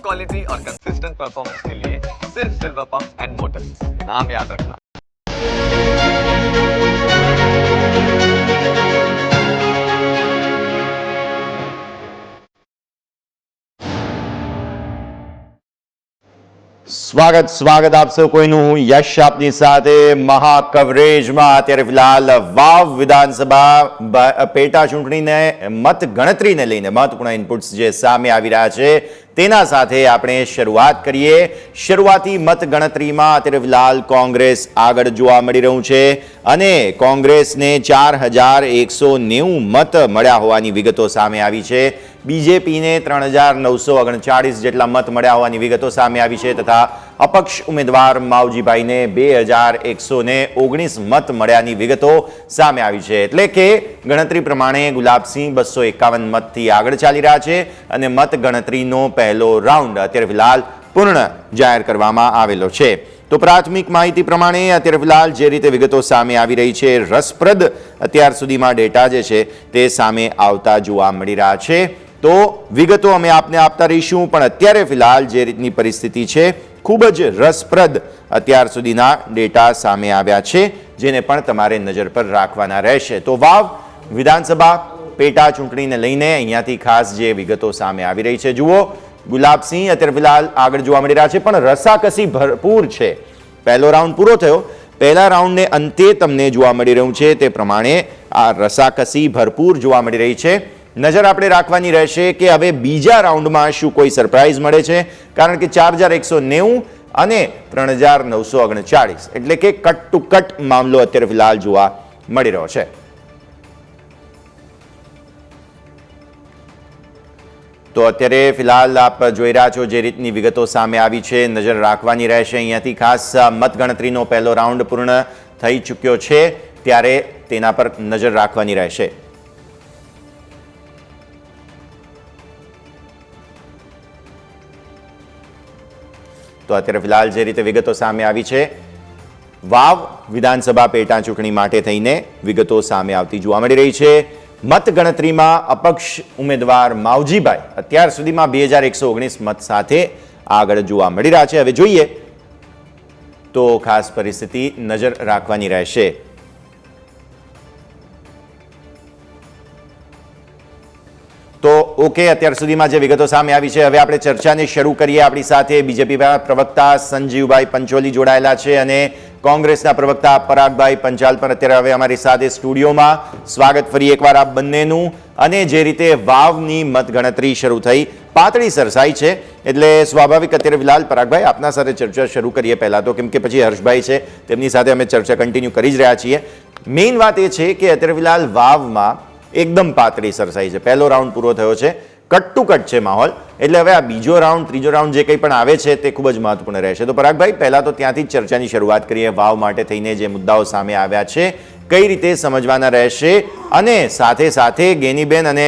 Quality और consistent performance के लिए सिर्फ सिल्वर पंप एंड मोटर्स, नाम याद रखना। સ્વાગત આપ સૌ કોઈનું હું યશ આપની સાથે મહા કવરેજમાં અત્યારે ફિલહાલ વાવ વિધાનસભા પેટા ચૂંટણીને મત ગણતરીને લઈને મહત્વપૂર્ણ ઇનપુટ્સ જે સામે આવી રહ્યા છે તેના સાથે આપણે શરૂઆત કરીએ। શરૂઆતી મત ગણતરીમાં અત્યારે ફિલહાલ કોંગ્રેસ આગળ જોવા મળી રહ્યું છે અને કોંગ્રેસને 4190 મત મળ્યા હોવાની વિગતો સામે આવી છે। બીજેપીને 3939 જેટલા મત મળ્યા હોવાની વિગતો સામે આવી છે તથા અપક્ષ ઉમેદવાર માવજીભાઈને 2119 મત મળ્યાની વિગતો સામે આવી છે। એટલે કે ગણતરી પ્રમાણે ગુલાબસિંહ 251 મતથી આગળ ચાલી રહ્યા છે અને મત ગણતરીનો પહેલો રાઉન્ડ અત્યારે ફિલહાલ પૂર્ણ જાહેર કરવામાં આવેલો છે। તો પ્રાથમિક માહિતી પ્રમાણે અત્યારે ફિલહાલ જે રીતે વિગતો સામે આવી રહી છે રસપ્રદ અત્યાર સુધીમાં ડેટા જે છે તે સામે આવતા જોવા મળી રહ્યા છે। તો વિગતો અમે આપને આપતા રહીશું પણ અત્યારે ફિલહાલ જે રીતની પરિસ્થિતિ છે ખૂબ જ રસપ્રદ અત્યાર સુધીના ડેટા સામે આવ્યા છે જેને પણ તમારે નજર પર રાખવાના રહેશે। તો વાવ વિધાનસભા પેટા ચૂંટણીને લઈને અહીંયાથી ખાસ જે વિગતો સામે આવી રહી છે જુઓ ગુલાબસિંહ અત્યારે ફિલહાલ આગળ જોવા મળી રહ્યા છે પણ રસાકસી ભરપૂર છે। પહેલો રાઉન્ડ પૂરો થયો, પહેલા રાઉન્ડને અંતે તમને જોવા મળી રહ્યું છે તે પ્રમાણે આ રસાકસી ભરપૂર જોવા મળી રહી છે। નજર આપણે રાખવાની રહેશે કે હવે બીજા રાઉન્ડમાં શું કોઈ સરપ્રાઈઝ મળે છે કારણ કે 4190 અને 3939 એટલે કે કટ ટુ કટ મામલો અત્યારે ફિલહાલ જોવા મળી રહ્યો છે। તો અત્યારે ફિલહાલ આપ જોઈ રહ્યા છો જે રીતની વિગતો સામે આવી છે નજર રાખવાની રહેશે। અહીંયાથી ખાસ મતગણતરીનો પહેલો રાઉન્ડ પૂર્ણ થઈ ચૂક્યો છે ત્યારે તેના પર નજર રાખવાની રહેશે। તો અત્યારે ફિલહાલ જે રીતે વિગતો સામે આવી છે વાવ વિધાનસભા પેટા ચૂંટણી માટે થઈને વિગતો સામે આવતી જોવા મળી રહી છે। મતગણતરીમાં અપક્ષ ઉમેદવાર માવજીભાઈ અત્યાર સુધીમાં 2119 મત સાથે આગળ જોવા મળી રહ્યા છે। હવે જોઈએ તો ખાસ પરિસ્થિતિ નજર રાખવાની રહેશે। તો ઓકે અત્યાર સુધીમાં જે વિગતો સામે આવી છે હવે આપણે ચર્ચાને શરૂ કરીએ। આપણી સાથે બીજેપી પ્રવક્તા સંજીવભાઈ પંચોલી જોડાયેલા છે અને કોંગ્રેસના પ્રવક્તા પરાગભાઈ પંચાલ પણ અત્યારે હવે અમારી સાથે સ્ટુડિયોમાં। સ્વાગત ફરી એકવાર આપ બંનેનું। અને જે રીતે વાવની મતગણતરી શરૂ થઈ પાતળી સરસાઈ છે એટલે સ્વાભાવિક અત્યારે ફિલહાલ પરાગભાઈ આપના સાથે ચર્ચા શરૂ કરીએ પહેલાં તો કેમ કે પછી હર્ષભાઈ છે તેમની સાથે અમે ચર્ચા કન્ટિન્યુ કરી જ રહ્યા છીએ। મેઇન વાત એ છે કે અત્યારે ફિલહાલ વાવમાં એકદમ પાતળી સરસાઈ છે, પહેલો રાઉન્ડ પૂરો થયો છે, કટ ટુ કટ છે માહોલ એટલે હવે આ બીજો રાઉન્ડ ત્રીજો રાઉન્ડ જે કંઈ પણ આવે છે તે ખૂબ જ મહત્વપૂર્ણ રહેશે। તો પરાગભાઈ પહેલાં તો ત્યાંથી જ ચર્ચાની શરૂઆત કરીએ। વાવ માટે થઈને જે મુદ્દાઓ સામે આવ્યા છે કઈ રીતે સમજવાના રહેશે અને સાથે સાથે ગેનીબેન અને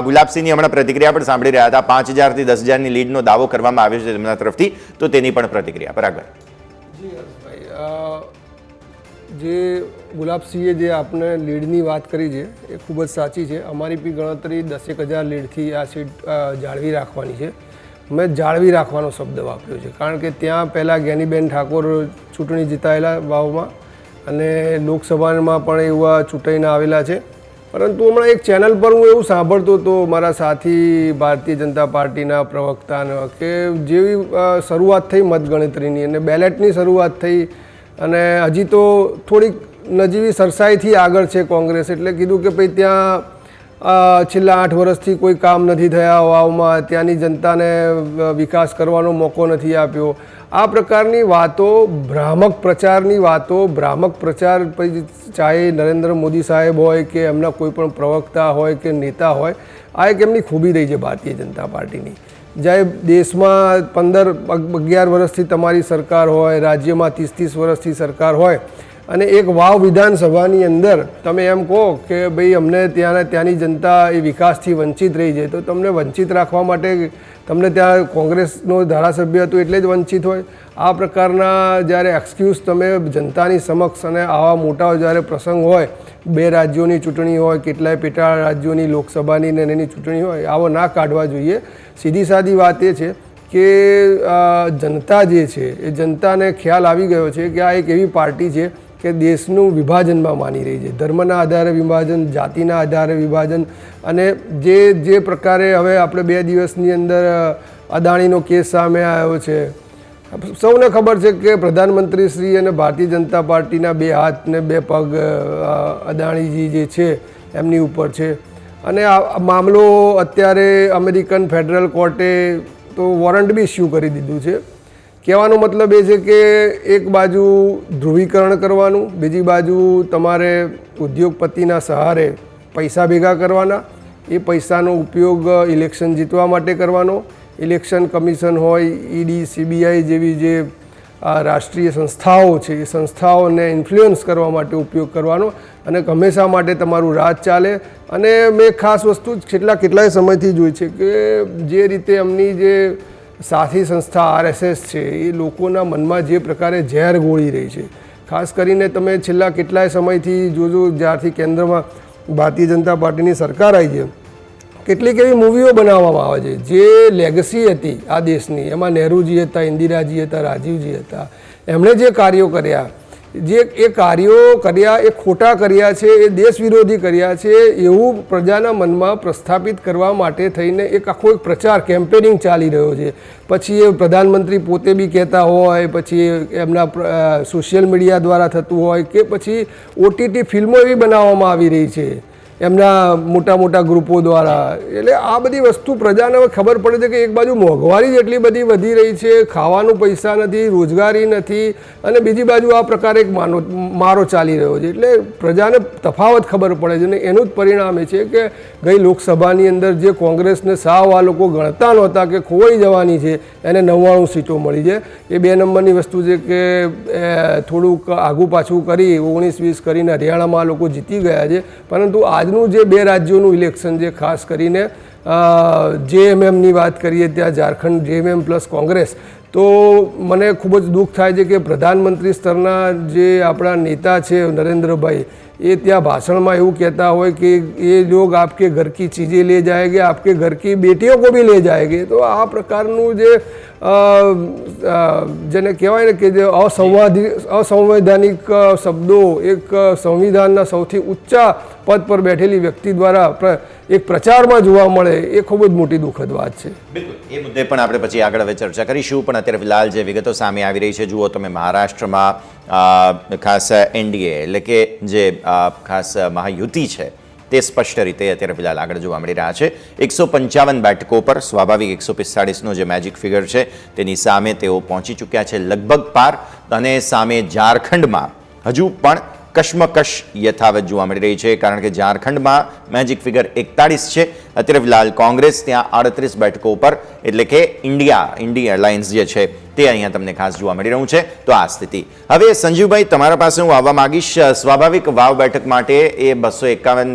ગુલાબસિંહની હમણાં પ્રતિક્રિયા પણ સાંભળી રહ્યા હતા। 5000 થી 10,000ની લીડનો દાવો કરવામાં આવ્યો છે તેમના તરફથી, તો તેની પણ પ્રતિક્રિયા પરાગભાઈ। જે ગુલાબસિંહે જે આપણે લીડની વાત કરી છે એ ખૂબ જ સાચી છે। અમારી બી ગણતરી 10,000 લીડથી આ સીટ જાળવી રાખવાની છે। મેં જાળવી રાખવાનો શબ્દ વાપર્યો છે કારણ કે ત્યાં પહેલાં ગેનીબેન ઠાકોર ચૂંટણી જીતાયેલા વાવમાં અને લોકસભામાં પણ એવા ચૂંટાઈને આવેલા છે। પરંતુ હમણાં એક ચેનલ પર હું એવું સાંભળતો હતો મારા સાથી ભારતીય જનતા પાર્ટીના પ્રવક્તાને કે જેવી શરૂઆત થઈ મતગણતરીની અને બેલેટની શરૂઆત થઈ અને હજી તો થોડીક નજીવી સરસાઈથી આગળ છે કોંગ્રેસ એટલે કીધું કે ભાઈ ત્યાં છેલ્લા 8 વર્ષથી કોઈ કામ નથી થયા વાવમાં, ત્યાંની જનતાને વિકાસ કરવાનો મોકો નથી આપ્યો। આ પ્રકારની વાતો ભ્રામક પ્રચારની વાતો ભ્રામક પ્રચાર ચાહે નરેન્દ્ર મોદી સાહેબ હોય કે એમના કોઈ પણ પ્રવક્તા હોય કે નેતા હોય આ એક એમની ખૂબી રહી છે ભારતીય જનતા પાર્ટીની। જ્યારે દેશમાં 15-11 વર્ષથી તમારી સરકાર હોય, રાજ્યમાં 30-30 વર્ષથી સરકાર હોય અને એક વાવ વિધાનસભાની અંદર તમે એમ કહો કે ભાઈ અમને ત્યાંની જનતા એ વિકાસથી વંચિત રહી છે તો તમને વંચિત રાખવા માટે તમને ત્યાં કોંગ્રેસનો ધારાસભ્ય હતું એટલે જ વંચિત હોય। આ પ્રકારના જ્યારે એક્સક્યુઝ તમે જનતાની સમક્ષ અને આવા મોટા જ્યારે પ્રસંગ હોય 2 રાજ્યોની ચૂંટણી હોય, કેટલાય પેટા રાજ્યોની લોકસભાની ને એની ચૂંટણી હોય આવો ના કાઢવા જોઈએ। સીધી સાદી વાત એ છે કે જનતા જે છે એ જનતાને ખ્યાલ આવી ગયો છે કે આ એક એવી પાર્ટી છે કે દેશનું વિભાજનમાં માની રહી છે, ધર્મના આધારે વિભાજન, જાતિના આધારે વિભાજન, અને જે પ્રકારે હવે આપણે 2 દિવસની અંદર અદાણીનો કેસ સામે આવ્યો છે. સૌને ખબર છે કે પ્રધાનમંત્રી શ્રી અને ભારતીય જનતા પાર્ટીના 2 હાથ ને 2 પગ અદાણીજી જે છે એમની ઉપર છે, અને આ મામલો અત્યારે અમેરિકન ફેડરલ કોર્ટે તો વોરંટ બી ઇસ્યુ કરી દીધું છે. કહેવાનો મતલબ એ છે કે એક બાજુ ધ્રુવીકરણ કરવાનું, બીજી બાજુ તમારે ઉદ્યોગપતિના સહારે પૈસા ભેગા કરવાના, એ પૈસાનો ઉપયોગ ઇલેક્શન જીતવા માટે કરવાનો. ઇલેક્શન કમિશન હોય, ઈડી, સીબીઆઈ જેવી જે રાષ્ટ્રીય સંસ્થાઓ છે એ સંસ્થાઓને ઇન્ફ્લુઅન્સ કરવા માટે ઉપયોગ કરવાનો, અને હંમેશા માટે તમારું રાજ ચાલે. અને મેં ખાસ વસ્તુ કેટલાય સમયથી જોઈ છે કે જે રીતે એમની જે સાથી સંસ્થા RSS છે એ લોકોના મનમાં જે પ્રકારે ઝેર ગોળી રહી છે, ખાસ કરીને તમે છેલ્લા કેટલાય સમયથી જોજો, જ્યારથી કેન્દ્રમાં ભારતીય જનતા પાર્ટીની સરકાર આવી છે, કેટલીક એવી મૂવીઓ બનાવવામાં આવે છે જે લેગસી હતી આ દેશની, એમાં નહેરુજી હતા, ઇન્દિરાજી હતા, રાજીવજી હતા, એમણે જે કાર્યો કર્યા, એ કાર્યો કર્યા એ ખોટા કર્યા છે, એ દેશ વિરોધી કર્યા છે, એવું પ્રજાના મનમાં પ્રસ્થાપિત કરવા માટે થઈને એક આખો એક પ્રચાર કેમ્પેનિંગ ચાલી રહ્યો છે. પછી એ પ્રધાનમંત્રી પોતે બી કહેતા હોય, પછી એમના સોશિયલ મીડિયા દ્વારા થતું હોય, કે પછી OTT ફિલ્મો એવી બનાવવામાં આવી રહી છે એમના મોટા ગ્રુપો દ્વારા. એટલે આ બધી વસ્તુ પ્રજાને ખબર પડે છે કે એક બાજુ મોંઘવારી જ એટલી બધી વધી રહી છે, ખાવાનું પૈસા નથી, રોજગારી નથી, અને બીજી બાજુ આ પ્રકારે એક મારો ચાલી રહ્યો છે. એટલે પ્રજાને તફાવત ખબર પડે છે, અને એનું જ પરિણામ એ છે કે ગઈ લોકસભાની અંદર જે કોંગ્રેસને સાવ આ લોકો ગણતા નહોતા કે ખોવાઈ જવાની છે, એને 99 સીટો મળી છે. એ 2 નંબરની વસ્તુ છે કે થોડુંક આગું પાછું કરી 19-20 કરીને હરિયાણામાં લોકો જીતી ગયા છે. પરંતુ આજનું જે 2 રાજ્યોનું ઇલેક્શન છે, ખાસ કરીને JMMની વાત કરીએ, ત્યાં ઝારખંડ JMM પ્લસ કોંગ્રેસ, તો મને ખૂબ જ દુઃખ થાય છે કે પ્રધાનમંત્રી સ્તરના જે આપણા નેતા છે નરેન્દ્રભાઈ, એ ત્યાં ભાષણમાં એવું કહેતા હોય કે એ લોગ આપકે ઘર કી ચીज़ें ले जाएंगे, आपके घर की बेटियों को भी ले जाएंगे. તો આ પ્રકારનું જે જેને કહેવાય ને કે જે અસંવૈધાનિક શબ્દો એક સંવિધાનના સૌથી ઊંચા પદ પર બેઠેલી વ્યક્તિ દ્વારા એક પ્રચારમાં જોવા મળે, એ ખૂબ જ મોટી દુઃખદ વાત છે. બિલકુલ, એ મુદ્દે પણ આપણે પછી આગળ હવે ચર્ચા કરીશું. પણ અત્યારે ફિલહાલ જે વિગતો સામે આવી રહી છે, જુઓ તમે મહારાષ્ટ્રમાં ખાસ NDA એટલે કે જે ખાસ મહાયુતિ છે તે સ્પષ્ટ રીતે અત્યારે ફિલહાલ આગળ જોવા મળી રહ્યા છે. 155 બેઠકો પર સ્વાભાવિક 145નો જે મેજિક ફિગર છે તેની સામે તેઓ પહોંચી ચૂક્યા છે લગભગ પાર. અને સામે ઝારખંડમાં હજુ પણ કશ્મકશ યથાવત જોવા મળી રહી છે, કારણ કે ઝારખંડમાં મેજિક ફિગર 41 છે. અત્યારે ફિલહાલ કોંગ્રેસ ત્યાં 38 બેઠકો ઉપર, એટલે કે ઇન્ડિયા અલાયન્સ જે છે તે અહીંયા તમને ખાસ જોવા મળી રહ્યું છે. તો આ સ્થિતિ. હવે સંજીવભાઈ, તમારા પાસે હું આવવા માંગીશ. સ્વાભાવિક વાવ બેઠક માટે એ 251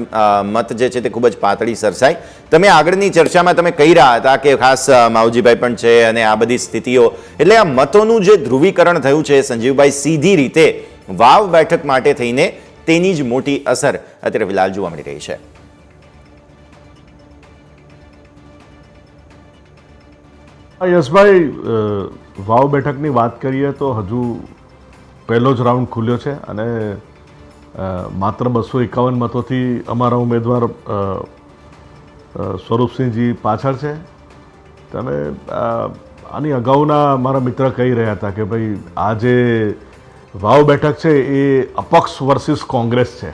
મત જે છે તે ખૂબ જ પાતળી સરસાઈ. તમે આગળની ચર્ચામાં તમે કહી રહ્યા હતા કે ખાસ માવજીભાઈ પણ છે અને આ બધી સ્થિતિઓ, એટલે આ મતોનું જે ધ્રુવીકરણ થયું છે સંજીવભાઈ, સીધી રીતે વાવ બેઠક માટે થઈને તેની જ મોટી અસર અત્યારે ફિલહાલ જોવા મળી રહી છે. યશભાઈ, વાવ બેઠકની વાત કરીએ તો હજુ પહેલો જ રાઉન્ડ ખુલ્યો છે, અને માત્ર 251 મતોથી અમારા ઉમેદવાર સ્વરૂપસિંહજી પાછળ છે. તમે આની અગાઉના મારા મિત્ર કહી રહ્યા હતા કે ભાઈ આ જે વાવ બેઠક છે એ અપક્ષ વર્સિસ કોંગ્રેસ છે,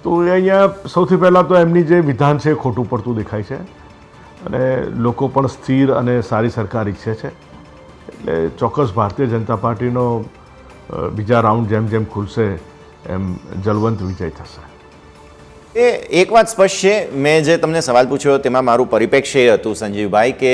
તો એ અહીંયા સૌથી પહેલાં તો એમની જે વિધાન છે એ ખોટું પડતું દેખાય છે, અને લોકો પણ સ્થિર અને સારી સરકાર ઈચ્છે છે. એટલે ચોક્કસ ભારતીય જનતા પાર્ટીનો બીજા રાઉન્ડ જેમ જેમ ખુલશે એમ જલવંત વિજય થશે. એ એક વાત સ્પષ્ટ છે, મેં જે તમને સવાલ પૂછ્યો તેમાં મારું પરિપ્રેક્ષ્ય એ હતું સંજીવભાઈ કે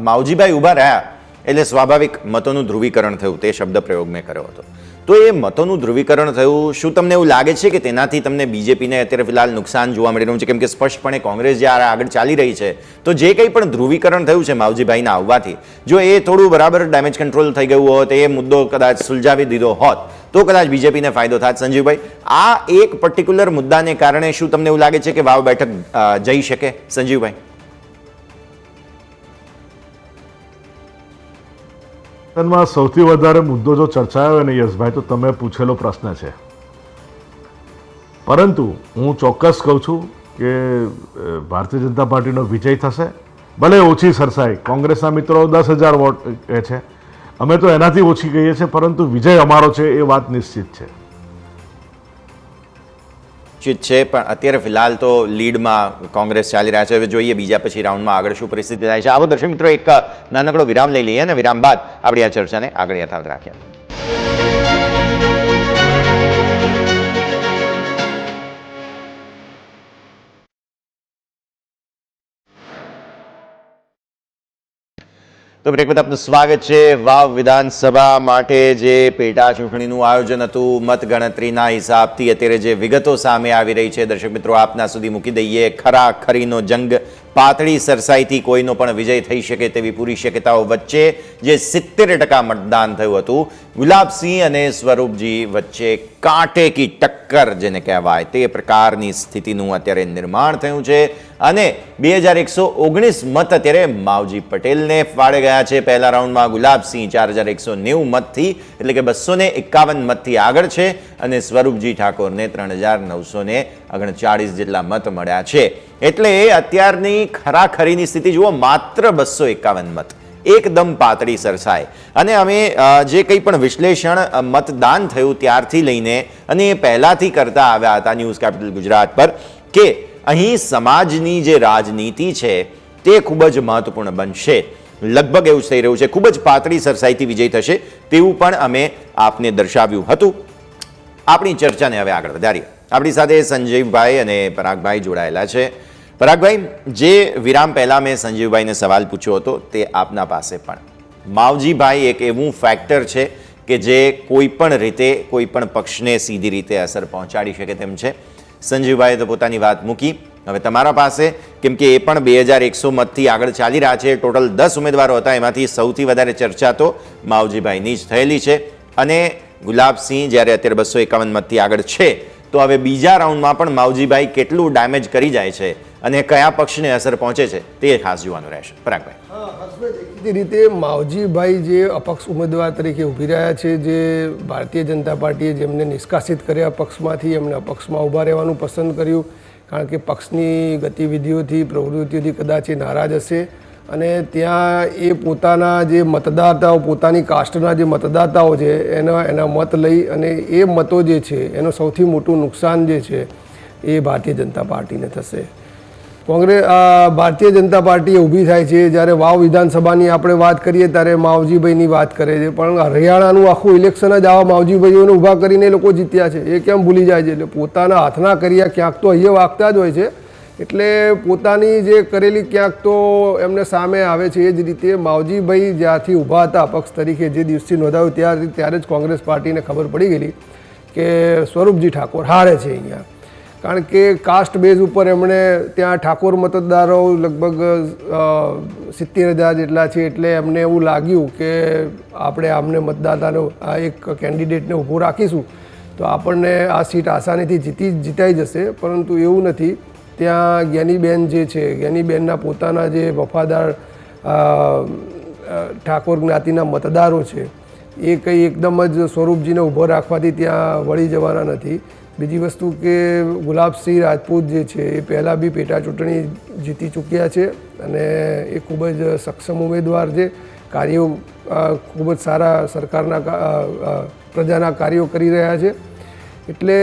માવજીભાઈ ઊભા રહ્યા એટલે સ્વાભાવિક મતોનું ધ્રુવીકરણ થયું, તે શબ્દ પ્રયોગ મેં કર્યો હતો. તો એ મતોનું ધ્રુવીકરણ થયું, શું તમને એવું લાગે છે કે તેનાથી તમને બીજેપીને અત્યારે ફિલહાલ નુકસાન જોવા મળી રહ્યું છે? કેમ કે સ્પષ્ટપણે કોંગ્રેસ જ્યારે આગળ ચાલી રહી છે, તો જે કંઈ પણ ધ્રુવીકરણ થયું છે માવજીભાઈના આવવાથી, જો એ થોડું બરાબર ડેમેજ કંટ્રોલ થઈ ગયું હોત, એ મુદ્દો કદાચ સુલઝાવી દીધો હોત, તો કદાચ બીજેપીને ફાયદો થાત. સંજીવભાઈ, આ એક પર્ટિક્યુલર મુદ્દાને કારણે શું તમને એવું લાગે છે કે વાવ બેઠક જઈ શકે? સંજીવભાઈ, માં સૌથી વધારે મુદ્દો જો ચર્ચાયો હોય ને યશભાઈ, તો તમે પૂછેલો પ્રશ્ન છે. પરંતુ હું ચોક્કસ કહું છું કે ભારતીય જનતા પાર્ટીનો વિજય થશે. ભલે ઓછી સરસાઈ, કોંગ્રેસના મિત્રો 10,000 વોટ કહે છે, અમે તો એનાથી ઓછી કહીએ છીએ, પરંતુ વિજય અમારો છે એ વાત નિશ્ચિત છે. છે પણ અત્યારે ફિલહાલ તો લીડમાં કોંગ્રેસ ચાલી રહ્યા છે. હવે જોઈએ બીજા પછી રાઉન્ડમાં આગળ શું પરિસ્થિતિ થાય છે. આવો દર્શક મિત્રો, એક નાનકડો વિરામ લઈ લઈએ અને વિરામ બાદ આપણી આ ચર્ચાને આગળ યથાવત રાખીએ. તો બ્રેક બાદ આપનું સ્વાગત છે. વાવ વિધાનસભા માટે જે પેટા ચૂંટણીનું આયોજન હતું, મતગણતરીના હિસાબથી અત્યારે જે વિગતો સામે આવી રહી છે, દર્શક મિત્રો આપના સુધી મૂકી દઈએ. ખરાખરીનો જંગ, પાતળી સરસાઈથી કોઈનો પણ વિજય થઈ શકે તેવી પૂરી શક્યતાઓ વચ્ચે જે 70% મતદાન થયું હતું, ગુલાબસિંહ અને સ્વરૂપજી વચ્ચે કાંટેકી ટક્કર જેને કહેવાય તે પ્રકારની સ્થિતિનું અત્યારે નિર્માણ થયું છે. અને 2119 મત અત્યારે માવજી પટેલને ફાળે ગયા છે. પહેલા રાઉન્ડમાં ગુલાબસિંહ 4190 મતથી, એટલે કે 251 મતથી આગળ છે, અને સ્વરૂપજી ઠાકોરને 3939 જેટલા મત મળ્યા છે. એટલે અત્યારની ખરાખરીની સ્થિતિ જુઓ, માત્ર 251 મત, એકદમ પાતળી સરસાઈ. અને અમે જે કંઈ પણ વિશ્લેષણ મતદાન થયું ત્યારથી લઈને અને એ પહેલાંથી કરતા આવ્યા હતા ન્યૂઝ કેપિટલ ગુજરાત પર, કે અહીં સમાજની જે રાજનીતિ છે તે ખૂબ જ મહત્વપૂર્ણ બનશે. લગભગ એવું જ થઈ રહ્યું છે. ખૂબ જ પાતળી સરસાઈથી વિજય થશે તેવું પણ અમે આપને દર્શાવ્યું હતું. આપણી ચર્ચાને હવે આગળ વધારીએ. આપણી સાથે સંજીવભાઈ અને પરાગભાઈ જોડાયેલા છે. પરાગભાઈ, જે વિરામ પહેલાં મેં સંજીવભાઈને સવાલ પૂછ્યો હતો તે આપના પાસે પણ, માવજીભાઈ એક એવું ફેક્ટર છે કે જે કોઈ પણ રીતે કોઈ પણ પક્ષને સીધી રીતે અસર પહોંચાડી શકે તેમ છે. સંજીવભાઈએ તો પોતાની વાત મૂકી. હવે તમારા પાસે, કેમ કે એ પણ 2100 મતથી આગળ ચાલી રહ્યા છે, ટોટલ 10 ઉમેદવારો હતા, એમાંથી સૌથી વધારે ચર્ચા તો માવજીભાઈની જ થયેલી છે. અને ગુલાબસિંહ જ્યારે અત્યારે 251 મતથી આગળ છે, તો હવે બીજા રાઉન્ડમાં પણ માવજીભાઈ કેટલું ડેમેજ કરી જાય છે અને કયા પક્ષને અસર પહોંચે છે તે ખાસ જોવાનું રહેશે. પરાગભાઈ, દેખીતી રીતે માવજીભાઈ જે અપક્ષ ઉમેદવાર તરીકે ઊભી રહ્યા છે, જે ભારતીય જનતા પાર્ટીએ જેમને નિષ્કાસિત કર્યા પક્ષમાંથી, એમને અપક્ષમાં ઊભા રહેવાનું પસંદ કર્યું, કારણ કે પક્ષની ગતિવિધિઓથી, પ્રવૃત્તિઓથી કદાચ એ નારાજ હશે, અને ત્યાં એ પોતાના જે મતદાતાઓ, પોતાની કાસ્ટના જે મતદાતાઓ છે એના મત લઈ, અને એ મતો જે છે એનું સૌથી મોટું નુકસાન જે છે એ ભારતીય જનતા પાર્ટીને થશે. ભારતીય જનતા પાર્ટી ઊભી થાય છે. જ્યારે વાવ વિધાનસભાની આપણે વાત કરીએ ત્યારે માવજીભાઈની વાત કરે છે, પણ હરિયાણાનું આખું ઇલેક્શન જ આવા માવજીભાઈઓને ઊભા કરીને એ લોકો જીત્યા છે. એ કેમ ભૂલી જાય છે? એટલે પોતાના હાથના કર્યા ક્યાંક તો અહીંયા વાગતા જ હોય છે. એટલે પોતાની જે કરેલી ક્યાંક તો એમને સામે આવે છે. એ જ રીતે માવજીભાઈ જ્યાંથી ઊભા હતા પક્ષ તરીકે, જે દિવસથી નોંધાયું ત્યારે જ કોંગ્રેસ પાર્ટીને ખબર પડી ગયેલી કે સ્વરૂપજી ઠાકોર હારે છે અહીંયા. કારણ કે કાસ્ટ બેઝ ઉપર એમણે ત્યાં ઠાકોર મતદારો લગભગ 70,000 જેટલા છે. એટલે એમને એવું લાગ્યું કે આપણે આમને મતદાતાને આ એક કેન્ડિડેટને ઊભો રાખીશું તો આપણને આ સીટ આસાનીથી જીતાઈ જશે. પરંતુ એવું નથી. ત્યાં જ્ઞાનીબેન જે છે, જ્ઞાનીબેનના પોતાના જે વફાદાર ઠાકોર જ્ઞાતિના મતદારો છે એ કંઈ એકદમ જ સ્વરૂપજીને ઊભો રાખવાથી ત્યાં વળી જવાના નથી. બીજી વસ્તુ કે ગુલાબસિંહ રાજપૂત જે છે એ પહેલાં બી પેટા ચૂંટણી જીતી ચૂક્યા છે, અને એ ખૂબ જ સક્ષમ ઉમેદવાર છે. કાર્યો ખૂબ જ સારા સરકારના પ્રજાના કાર્યો કરી રહ્યા છે. એટલે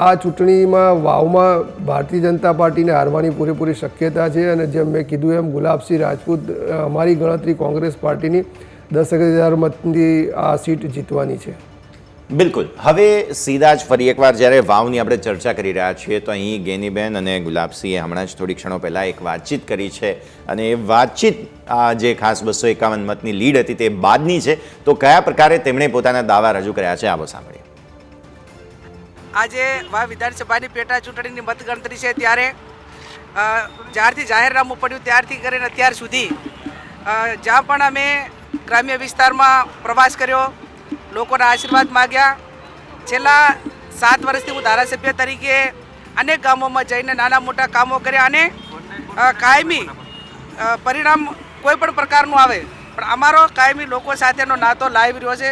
આ ચૂંટણીમાં વાવમાં ભારતીય જનતા પાર્ટીને હારવાની પૂરેપૂરી શક્યતા છે. અને જેમ મેં કીધું એમ ગુલાબસિંહ રાજપૂત, અમારી ગણતરી કોંગ્રેસ પાર્ટીની 10,000 મતની આ સીટ જીતવાની છે. બિલકુલ. હવે સીધા જ ફરી એકવાર જ્યારે વાવની આપણે ચર્ચા કરી રહ્યા છીએ, તો અહીં ગેનીબેન અને ગુલાબસિંહે હમણાં જ થોડી ક્ષણો પહેલાં એક વાતચીત કરી છે, અને એ વાતચીત જે ખાસ 251 મતની લીડ હતી તે બાદની છે. તો કયા પ્રકારે તેમણે પોતાના દાવા રજૂ કર્યા છે, આવો સાંભળીએ. આજે વાવ વિધાનસભાની પેટા ચૂંટણીની મતગણતરી છે, ત્યારે જ્યારથી જાહેરનામું પડ્યું ત્યારથી કરીને અત્યાર સુધી જ્યાં પણ અમે ગ્રામ્ય વિસ્તારમાં પ્રવાસ કર્યો, લોકોના આશીર્વાદ માગ્યા. છેલ્લા 7 વર્ષથી હું ધારાસભ્ય તરીકે અનેક ગામોમાં જઈને નાના મોટા કામો કર્યા, અને કાયમી પરિણામ કોઈ પણ પ્રકારનું આવે પણ અમારો કાયમી લોકો સાથેનો નાતો લાઈવ રહ્યો છે,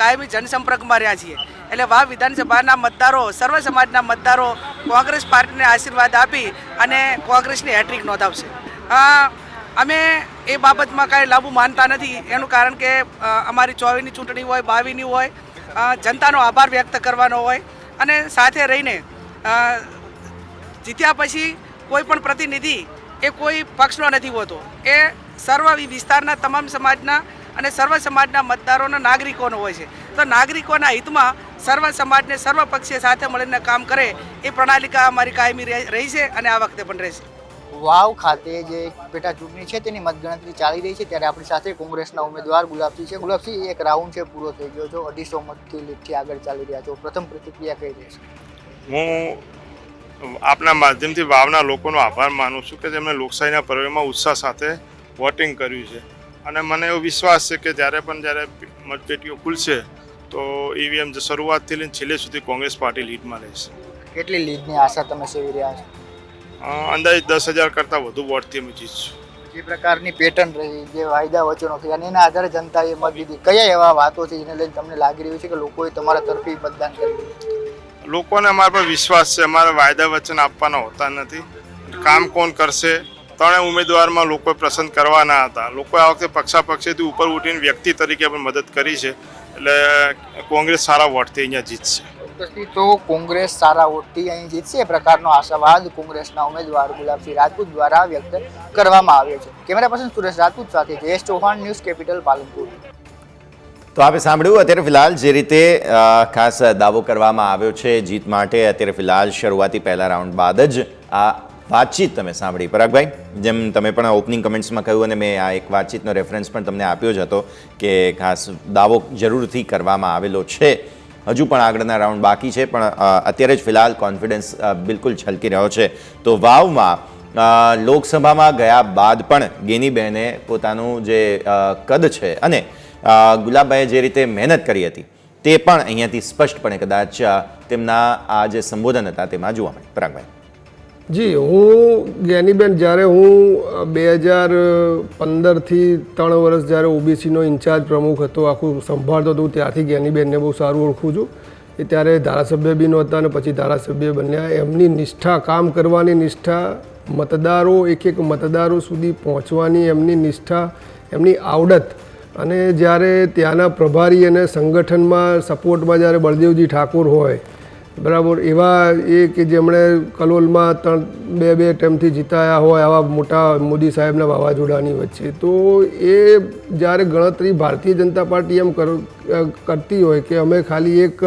કાયમી જનસંપર્કમાં રહ્યા છીએ. એટલે વાવ વિધાનસભાના મતદારો, સર્વ સમાજના મતદારો કોંગ્રેસ પાર્ટીને આશીર્વાદ આપી અને કોંગ્રેસની હેટ્રિક નોંધાવશે. અમે એ બાબતમાં કાંઈ લાંબુ માનતા નથી. એનું કારણ કે અમારી 24ની ચૂંટણી હોય, 22ની હોય, જનતાનો આભાર વ્યક્ત કરવાનો હોય અને સાથે રહીને જીત્યા પછી કોઈ પણ પ્રતિનિધિ એ કોઈ પક્ષનો નથી હોતો, એ સર્વ વિસ્તારના તમામ સમાજના અને સર્વ સમાજના મતદારોના નાગરિકોનો હોય છે. તો નાગરિકોના હિતમાં સર્વ સમાજને સર્વપક્ષીય સાથે મળીને કામ કરે એ પ્રણાલિકા અમારી કાયમી રહી છે અને આ વખતે પણ રહેશે. વાવ ખાતે જે પેટા ચૂંટણી છે તેની મતગણતરી ચાલી રહી છે, ત્યારે આપણી સાથે કોંગ્રેસના ઉમેદવાર ગુલાબસિંહ છે. ગુલાબસિંહ, એક રાઉન્ડ છે પૂરો થઈ ગયો છો, 250 મતથી લીડથી આગળ ચાલી રહ્યા છો, પ્રથમ પ્રતિક્રિયા કઈ રહેશે? હું આપના માધ્યમથી વાવના લોકોનો આભાર માનું છું કે જેમણે લોકશાહીના પર્વમાં ઉત્સાહ સાથે વોટિંગ કર્યું છે અને મને એવો વિશ્વાસ છે કે જ્યારે મતપેટીઓ ખુલશે તો ઈવીએમ શરૂઆતથી લઈને છેલ્લે સુધી કોંગ્રેસ પાર્ટી લીડમાં રહેશે. કેટલી લીડની આશા તમે સેવી રહ્યા છો? અંદાજિત 10,000 કરતાં વધુ વોટથી અમે જીતશું. જે પ્રકારની પેટર્ન રહી, જે વાયદા વચનો થયા અને એના આધારે જનતાએ મત દીધી, કયા એવા વાતો છે જેને લઈને તમને લાગી રહ્યું છે કે લોકોએ તમારા તરફી મતદાન કર્યું? લોકોને અમારા પર વિશ્વાસ છે. અમારા વાયદા વચન આપવાના હોતા નથી. કામ કોણ કરશે, ત્રણેય ઉમેદવારમાં લોકોએ પસંદ કરવાના હતા. લોકોએ આ વખતે પક્ષાપક્ષીથી ઉપર ઉઠીને વ્યક્તિ તરીકે પણ મદદ કરી છે, એટલે કોંગ્રેસ સારા વોટથી અહીંયા જીતશે. તો કોંગ્રેસ સારા વોટથી અહીં જીતશે એ પ્રકારનો આશાવાદ કોંગ્રેસના ઉમેદવાર ગુલાબસિંહ રાજપૂત દ્વારા વ્યક્ત કરવામાં આવ્યો છે. કેમેરા પર્સન સુરેશ રાજપૂત સાથે જયેશ ચૌહાણ, ન્યૂઝ કેપિટલ, પાલનપુર. તો આપણે સાંભળ્યું અત્યારે ફિલહાલ જે રીતે ખાસ દાવો કરવામાં આવ્યો છે જીત માટે. અત્યારે ફિલહાલ શરૂઆતી પહેલા રાઉન્ડ બાદ જ આ વાતચીત તમે સાંભળી. પરાગભાઈ, જેમ તમે પણ ઓપનિંગ કમેન્ટ્સમાં કહ્યું અને મેં આ એક વાતચીતનો રેફરન્સ પણ તમને આપ્યો જ હતો કે ખાસ દાવો જરૂરથી કરવામાં આવેલો છે. હજુ પણ આગળના રાઉન્ડ બાકી છે, પણ અત્યારે જ ફિલહાલ કોન્ફિડન્સ બિલકુલ છલકી રહ્યો છે. તો વાવમાં લોકસભામાં ગયા બાદ પણ ગેનીબેને પોતાનું જે કદ છે અને ગુલાબભાઈએ જે રીતે મહેનત કરી હતી તે પણ અહીંયાથી સ્પષ્ટપણે કદાચ તેમના આ જે સંબોધન હતા તેમાં જોવા મળે. પરાગભાઈ જી, હું જ્ઞાનીબેન, જ્યારે હું 2015થી 3 વર્ષ જ્યારે ઓબીસીનો ઇન્ચાર્જ પ્રમુખ હતો, આખું સંભાળતો હતો, ત્યારથી જ્ઞાનીબેનને બહુ સારું ઓળખું છું. એ ત્યારે ધારાસભ્ય બી નહોતા અને પછી ધારાસભ્ય બન્યા. એમની નિષ્ઠા, કામ કરવાની નિષ્ઠા, મતદારો એક મતદારો સુધી પહોંચવાની એમની નિષ્ઠા, એમની આવડત, અને જ્યારે ત્યાંના પ્રભારી અને સંગઠનમાં સપોર્ટમાં જ્યારે બળદેવજી ઠાકોર હોય, બરાબર, એવા એ કે જેમણે કલોલમાં 2 ટાઈમથી જીતાયા હોય, આવા મોટા મોદી સાહેબના વાવાઝોડાની વચ્ચે. તો એ જ્યારે ગણતરી ભારતીય જનતા પાર્ટી એમ કરતી હોય કે અમે ખાલી એક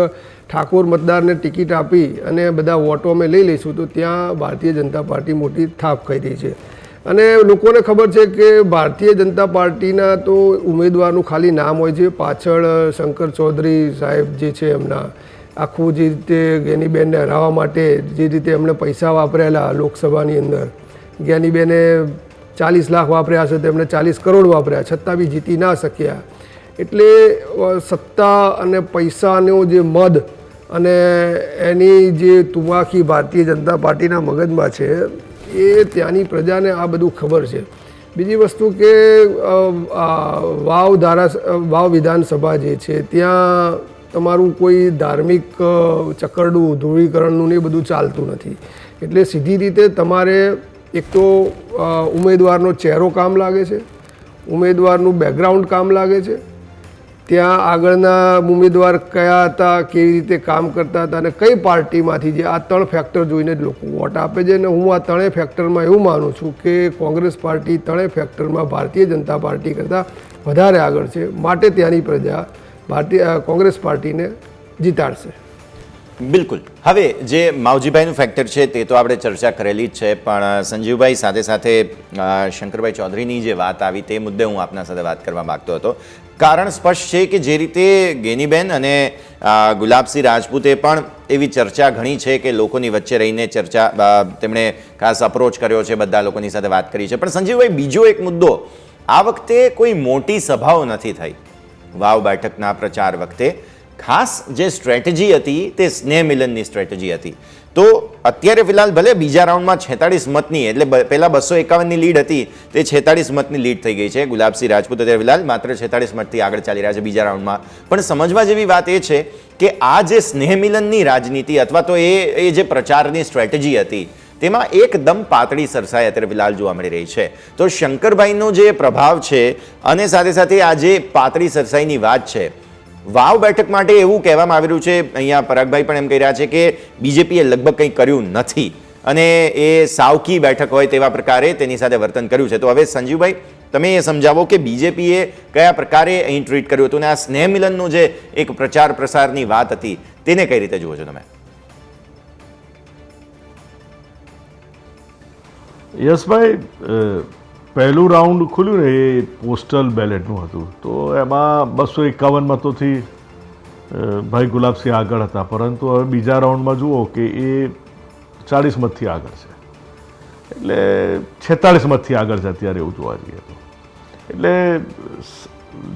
ઠાકોર મતદારને ટિકિટ આપી અને બધા વોટો અમે લઈ લઈશું, તો ત્યાં ભારતીય જનતા પાર્ટી મોટી થાપ ખાઈ રહી છે. અને લોકોને ખબર છે કે ભારતીય જનતા પાર્ટીના તો ઉમેદવારનું ખાલી નામ હોય છે, પાછળ શંકર ચૌધરી સાહેબ જે છે એમના આખું જે રીતે જ્ઞાનીબેનને હરાવવા માટે જે રીતે એમણે પૈસા વાપરેલા લોકસભાની અંદર, જ્ઞાનીબેને 40 લાખ વાપર્યા છે, તેમણે 40 કરોડ વાપર્યા, છતાં બી જીતી ના શક્યા. એટલે સત્તા અને પૈસાનો જે મદ અને એની જે તુમાખી ભારતીય જનતા પાર્ટીના મગજમાં છે, એ ત્યાંની પ્રજાને આ બધું ખબર છે. બીજી વસ્તુ કે વાવ વિધાનસભા જે છે ત્યાં તમારું કોઈ ધાર્મિક ચકરડું, ધ્રુવીકરણનું ને બધું ચાલતું નથી. એટલે સીધી રીતે તમારે એક તો ઉમેદવારનો ચહેરો કામ લાગે છે, ઉમેદવારનું બેકગ્રાઉન્ડ કામ લાગે છે, ત્યાં આગળના ઉમેદવાર કયા હતા, કેવી રીતે કામ કરતા હતા અને કઈ પાર્ટીમાંથી, જે આ 3 ફેક્ટર જોઈને જ લોકો વોટ આપે છે. અને હું આ 3 ફેક્ટરમાં એવું માનું છું કે કોંગ્રેસ પાર્ટી 3 ફેક્ટરમાં ભારતીય જનતા પાર્ટી કરતાં વધારે આગળ છે. માટે ત્યાંની પ્રજા કોંગ્રેસ પાર્ટીને જીતાડશે. બિલકુલ. હવે જે માવજીભાઈનું ફેક્ટર છે તે તો આપણે ચર્ચા કરેલી જ છે, પણ સંજીવભાઈ સાથે સાથે શંકરભાઈ ચૌધરીની જે વાત આવી તે મુદ્દે હું આપના સાથે વાત કરવા માગતો હતો. કારણ સ્પષ્ટ છે કે જે રીતે ગેનીબેન અને ગુલાબસિંહ રાજપૂતે પણ એવી ચર્ચા ઘણી છે કે લોકોની વચ્ચે રહીને ચર્ચા, તેમણે ખાસ અપ્રોચ કર્યો છે, બધા લોકોની સાથે વાત કરી છે. પણ સંજીવભાઈ, બીજો એક મુદ્દો, આ વખતે કોઈ મોટી સભાઓ નથી થઈ વાવ બેઠકના પ્રચાર વખતે. ખાસ જે સ્ટ્રેટેજી હતી તે સ્નેહ મિલનની સ્ટ્રેટેજી હતી. તો અત્યારે ફિલહાલ ભલે બીજા રાઉન્ડમાં 46 મતની એટલે પહેલા 251ની લીડ હતી તે 46 મતની લીડ થઈ ગઈ છે. ગુલાબસિંહ રાજપૂત અત્યારે ફિલહાલ માત્ર 46 મતથી આગળ ચાલી રહ્યા છે બીજા રાઉન્ડમાં. પણ સમજવા જેવી વાત એ છે કે આ જે સ્નેહ મિલનની રાજનીતિ અથવા તો એ જે પ્રચારની સ્ટ્રેટેજી હતી તેમાં એકદમ પાતળી સરસાઈ અત્યારે ફિલહાલ જોવા મળી રહી છે. તો શંકરભાઈનો જે પ્રભાવ છે અને સાથે સાથે આ જે પાતળી સરસાઈની વાત છે, વાવ બેઠક માટે એવું કહેવામાં આવી રહ્યું છે, અહીંયા પરાગભાઈ પણ એમ કહી રહ્યા છે કે બીજેપીએ લગભગ કંઈ કર્યું નથી અને એ સાવકી બેઠક હોય તેવા પ્રકારે તેની સાથે વર્તન કર્યું છે. તો હવે સંજીવભાઈ તમે એ સમજાવો કે બીજેપીએ કયા પ્રકારે અહીં ટ્રીટ કર્યું હતું અને આ સ્નેહ મિલનનો જે એક પ્રચાર પ્રસારની વાત હતી તેને કઈ રીતે જુઓ છો તમે? યશભાઈ, પહેલું રાઉન્ડ ખુલ્યું ને એ પોસ્ટલ બેલેટનું હતું, તો એમાં 251 મતોથી ભાઈ ગુલાબસિંહ આગળ હતા. પરંતુ હવે બીજા રાઉન્ડમાં જુઓ કે એ 40 મતથી આગળ છે, એટલે 46 મતથી આગળ છે અત્યારે એવું જોવા જઈએ તો. એટલે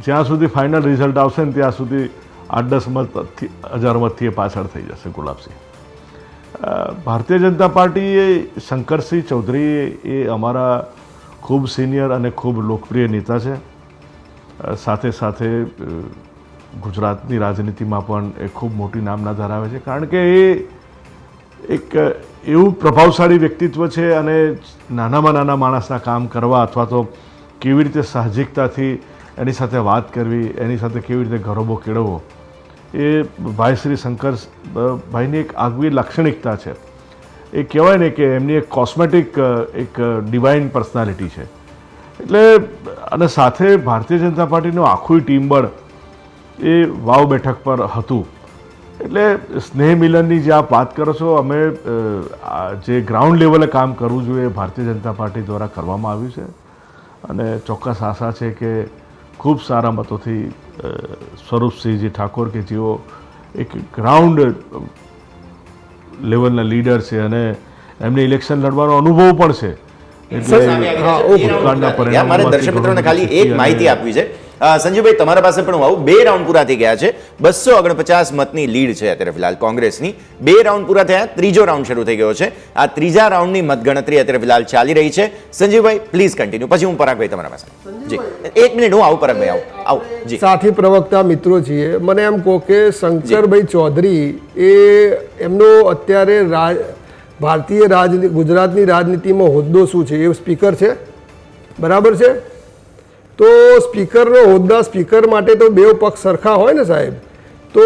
જ્યાં સુધી ફાઇનલ રિઝલ્ટ આવશે ને ત્યાં સુધી 8-10 મતથી 1000 મતથી એ પાછળ થઈ જશે ગુલાબસિંહ. ભારતીય જનતા પાર્ટી શંકરસિંહ ચૌધરી એ અમારા ખૂબ સિનિયર અને ખૂબ લોકપ્રિય નેતા છે. સાથે સાથે ગુજરાતની રાજનીતિમાં પણ એ ખૂબ મોટી નામના ધરાવે છે, કારણ કે એ એક એવું પ્રભાવશાળી વ્યક્તિત્વ છે અને નાનામાં નાના માણસના કામ કરવા અથવા તો કેવી રીતે સાહજિકતાથી એની સાથે વાત કરવી, એની સાથે કેવી રીતે ગરોબો કેળવવો, એ ભાઈ શ્રી શંકરભાઈની એક આગવી લાક્ષણિકતા છે. એ કહેવાય ને કે એમની એક કોસ્મેટિક એક ડિવાઇન પર્સનાલિટી છે. એટલે અને સાથે ભારતીય જનતા પાર્ટીનું આખું ટીમબળ એ વાવ બેઠક પર હતું. એટલે સ્નેહ મિલનની જે આપ વાત કરો છો, અમે જે ગ્રાઉન્ડ લેવલે કામ કરવું જોઈએ ભારતીય જનતા પાર્ટી દ્વારા કરવામાં આવ્યું છે અને ચોક્કસ આશા છે કે ખૂબ સારા મતોથી સ્વરૂપસિંહજી ઠાકોર કે જેઓ એક ગ્રાઉન્ડ લેવલના લીડર છે અને એમને ઇલેક્શન લડવાનો અનુભવ પણ છે, એટલે મારે દર્શક મિત્રોને ખાલી એક માહિતી આપવી છે. સંજીવભાઈ, તમારા પાસે પણ હું આવું. 2 રાઉન્ડ પૂરા થઈ ગયા છે, 249 મતની લીડ છે અત્યારે ફિલહાલ કોંગ્રેસની. 2 રાઉન્ડ પૂરા થયા, ત્રીજો રાઉન્ડ શરૂ થઈ ગયો છે. આ ત્રીજા રાઉન્ડની મતગણતરી અત્યારે ફિલહાલ ચાલી રહી છે. સંજીવભાઈ પ્લીઝ કન્ટિન્યુ, પછી હું પરાગભાઈ તમારા પાસે. જી, 1 મિનિટ હું આવું પરાગભાઈ, આવું જી. સાથી પ્રવક્તા મિત્રો છીએ, મને એમ કહો કે શંકરભાઈ ચૌધરી એ એમનો અત્યારે ભારતીય ગુજરાતની રાજનીતિમાં હોદ્દો શું છે? એ સ્પીકર છે, બરાબર છે? તો સ્પીકરનો હોદ્દા, સ્પીકર માટે તો બે પક્ષ સરખા હોય ને સાહેબ. તો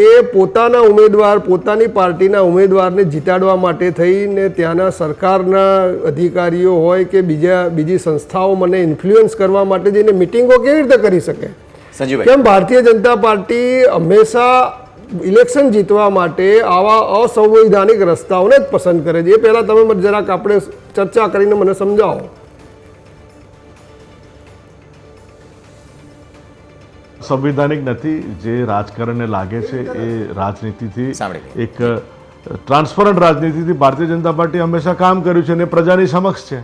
એ પોતાના ઉમેદવાર, પોતાની પાર્ટીના ઉમેદવારને જીતાડવા માટે થઈને ત્યાંના સરકારના અધિકારીઓ હોય કે બીજી સંસ્થાઓ મને ઇન્ફ્લુઅન્સ કરવા માટે જઈને મિટિંગો કેવી રીતે કરી શકે? કેમ ભારતીય જનતા પાર્ટી હંમેશા ઇલેક્શન જીતવા માટે આવા અસંવૈધાનિક રસ્તાઓને જ પસંદ કરે છે? એ પહેલાં તમે જરાક આપણે ચર્ચા કરીને મને સમજાવો. સંવિધાનિક નથી, જે રાજકારણને લાગે છે એ રાજનીતિથી, એક ટ્રાન્સપરન્ટ રાજનીતિથી ભારતીય જનતા પાર્ટી હંમેશા કામ કર્યું છે અને પ્રજાની સમક્ષ છે.